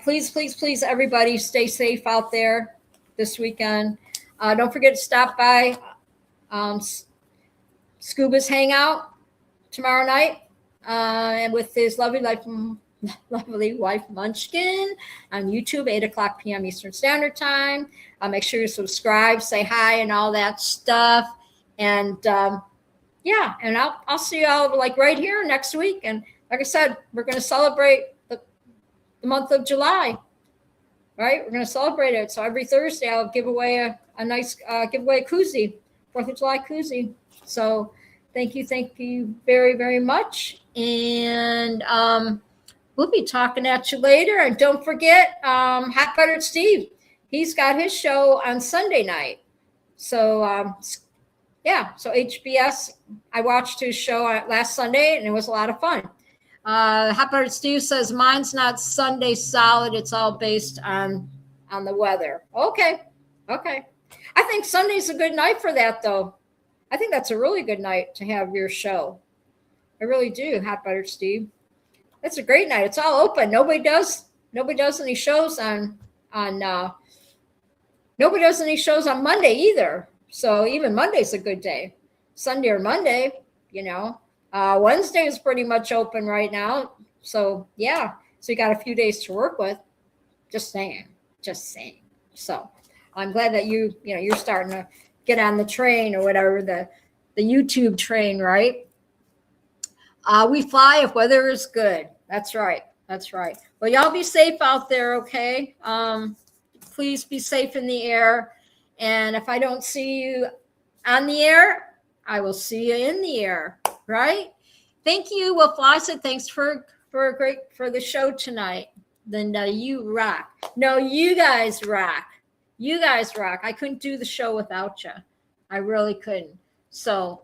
Please, everybody, stay safe out there this weekend. Don't forget to stop by Scuba's Hangout tomorrow night. And with his lovely wife Munchkin on YouTube, 8:00 p.m. Eastern Standard Time. Make sure you subscribe, say hi, and all that stuff. And and I'll see you all like right here next week. And like I said, we're going to celebrate the month of July, right? We're going to celebrate it. So every Thursday I'll give away a nice giveaway koozie, 4th of July koozie. So thank you very, very much. And we'll be talking at you later. And don't forget, Hot Buttered Steve. He's got his show on Sunday night. So, yeah, so HBS, I watched his show last Sunday, and it was a lot of fun. Hot Buttered Steve says, mine's not Sunday solid. It's all based on the weather. Okay. I think Sunday's a good night for that, though. I think that's a really good night to have your show. I really do, Hot Buttered Steve. It's a great night. It's all open. Nobody does any shows on nobody does any shows on Monday either. So even Monday's a good day. Sunday or Monday, Wednesday is pretty much open right now. So yeah, so you got a few days to work with. Just saying. So I'm glad that you're starting to get on the train or whatever, the YouTube train, right? We fly if weather is good. That's right. Well, y'all be safe out there, okay? Please be safe in the air. And if I don't see you on the air, I will see you in the air, right? Thank you. Well, Flosset, thanks for the show tonight. Linda, you rock. No, you guys rock. I couldn't do the show without you. I really couldn't. So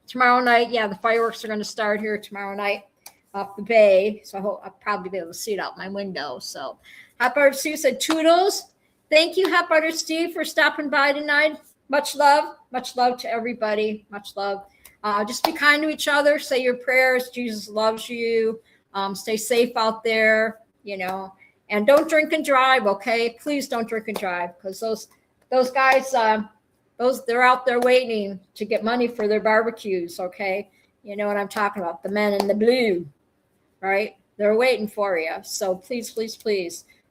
tomorrow night, yeah, the fireworks are going to start here tomorrow night off the bay. So I hope I'll probably be able to see it out my window. So Hot Buttered Steve said toodles. Thank you, Hot Buttered Steve, for stopping by tonight. Much love to everybody. Much love. Just be kind to each other. Say your prayers. Jesus loves you. Stay safe out there, and don't drink and drive. Okay, please don't drink and drive, because those guys, they're out there waiting to get money for their barbecues. Okay, you know what I'm talking about. The men in the blue, right? They're waiting for you. So please,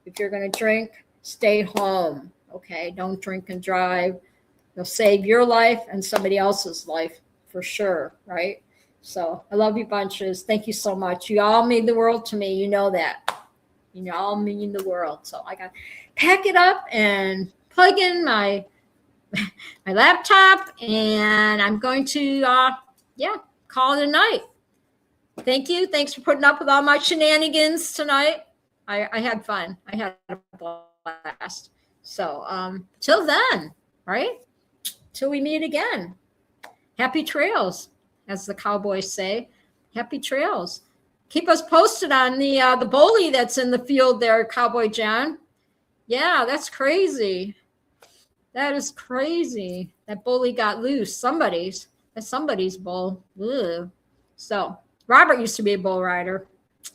if you're going to drink, stay home. Okay, don't drink and drive. You'll save your life and somebody else's life for sure, right? So I love you bunches. Thank you so much. You all mean the world to me. You know that. You all mean the world. So I got to pack it up and plug in my laptop, and I'm going to call it a night. Thank you. Thanks for putting up with all my shenanigans tonight. I had fun. I had a blast. So till then, right? Till we meet again. Happy trails, as the cowboys say. Happy trails. Keep us posted on the bully that's in the field there, Cowboy John. Yeah, that's crazy. That is crazy. That bully got loose. That's somebody's bull. Ugh. So Robert used to be a bull rider.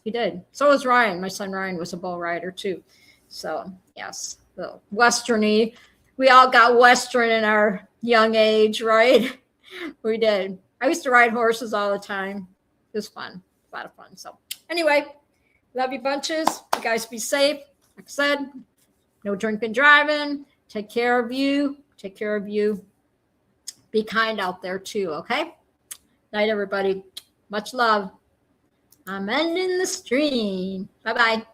He did. So was Ryan. My son Ryan was a bull rider too. So yes, the Westerny. We all got Western in our young age, right? We did. I used to ride horses all the time. It was fun. A lot of fun. So anyway, love you bunches. You guys be safe. Like I said, no drinking, driving. Take care of you. Be kind out there too, okay? Night, everybody. Much love. I'm ending the stream. Bye-bye.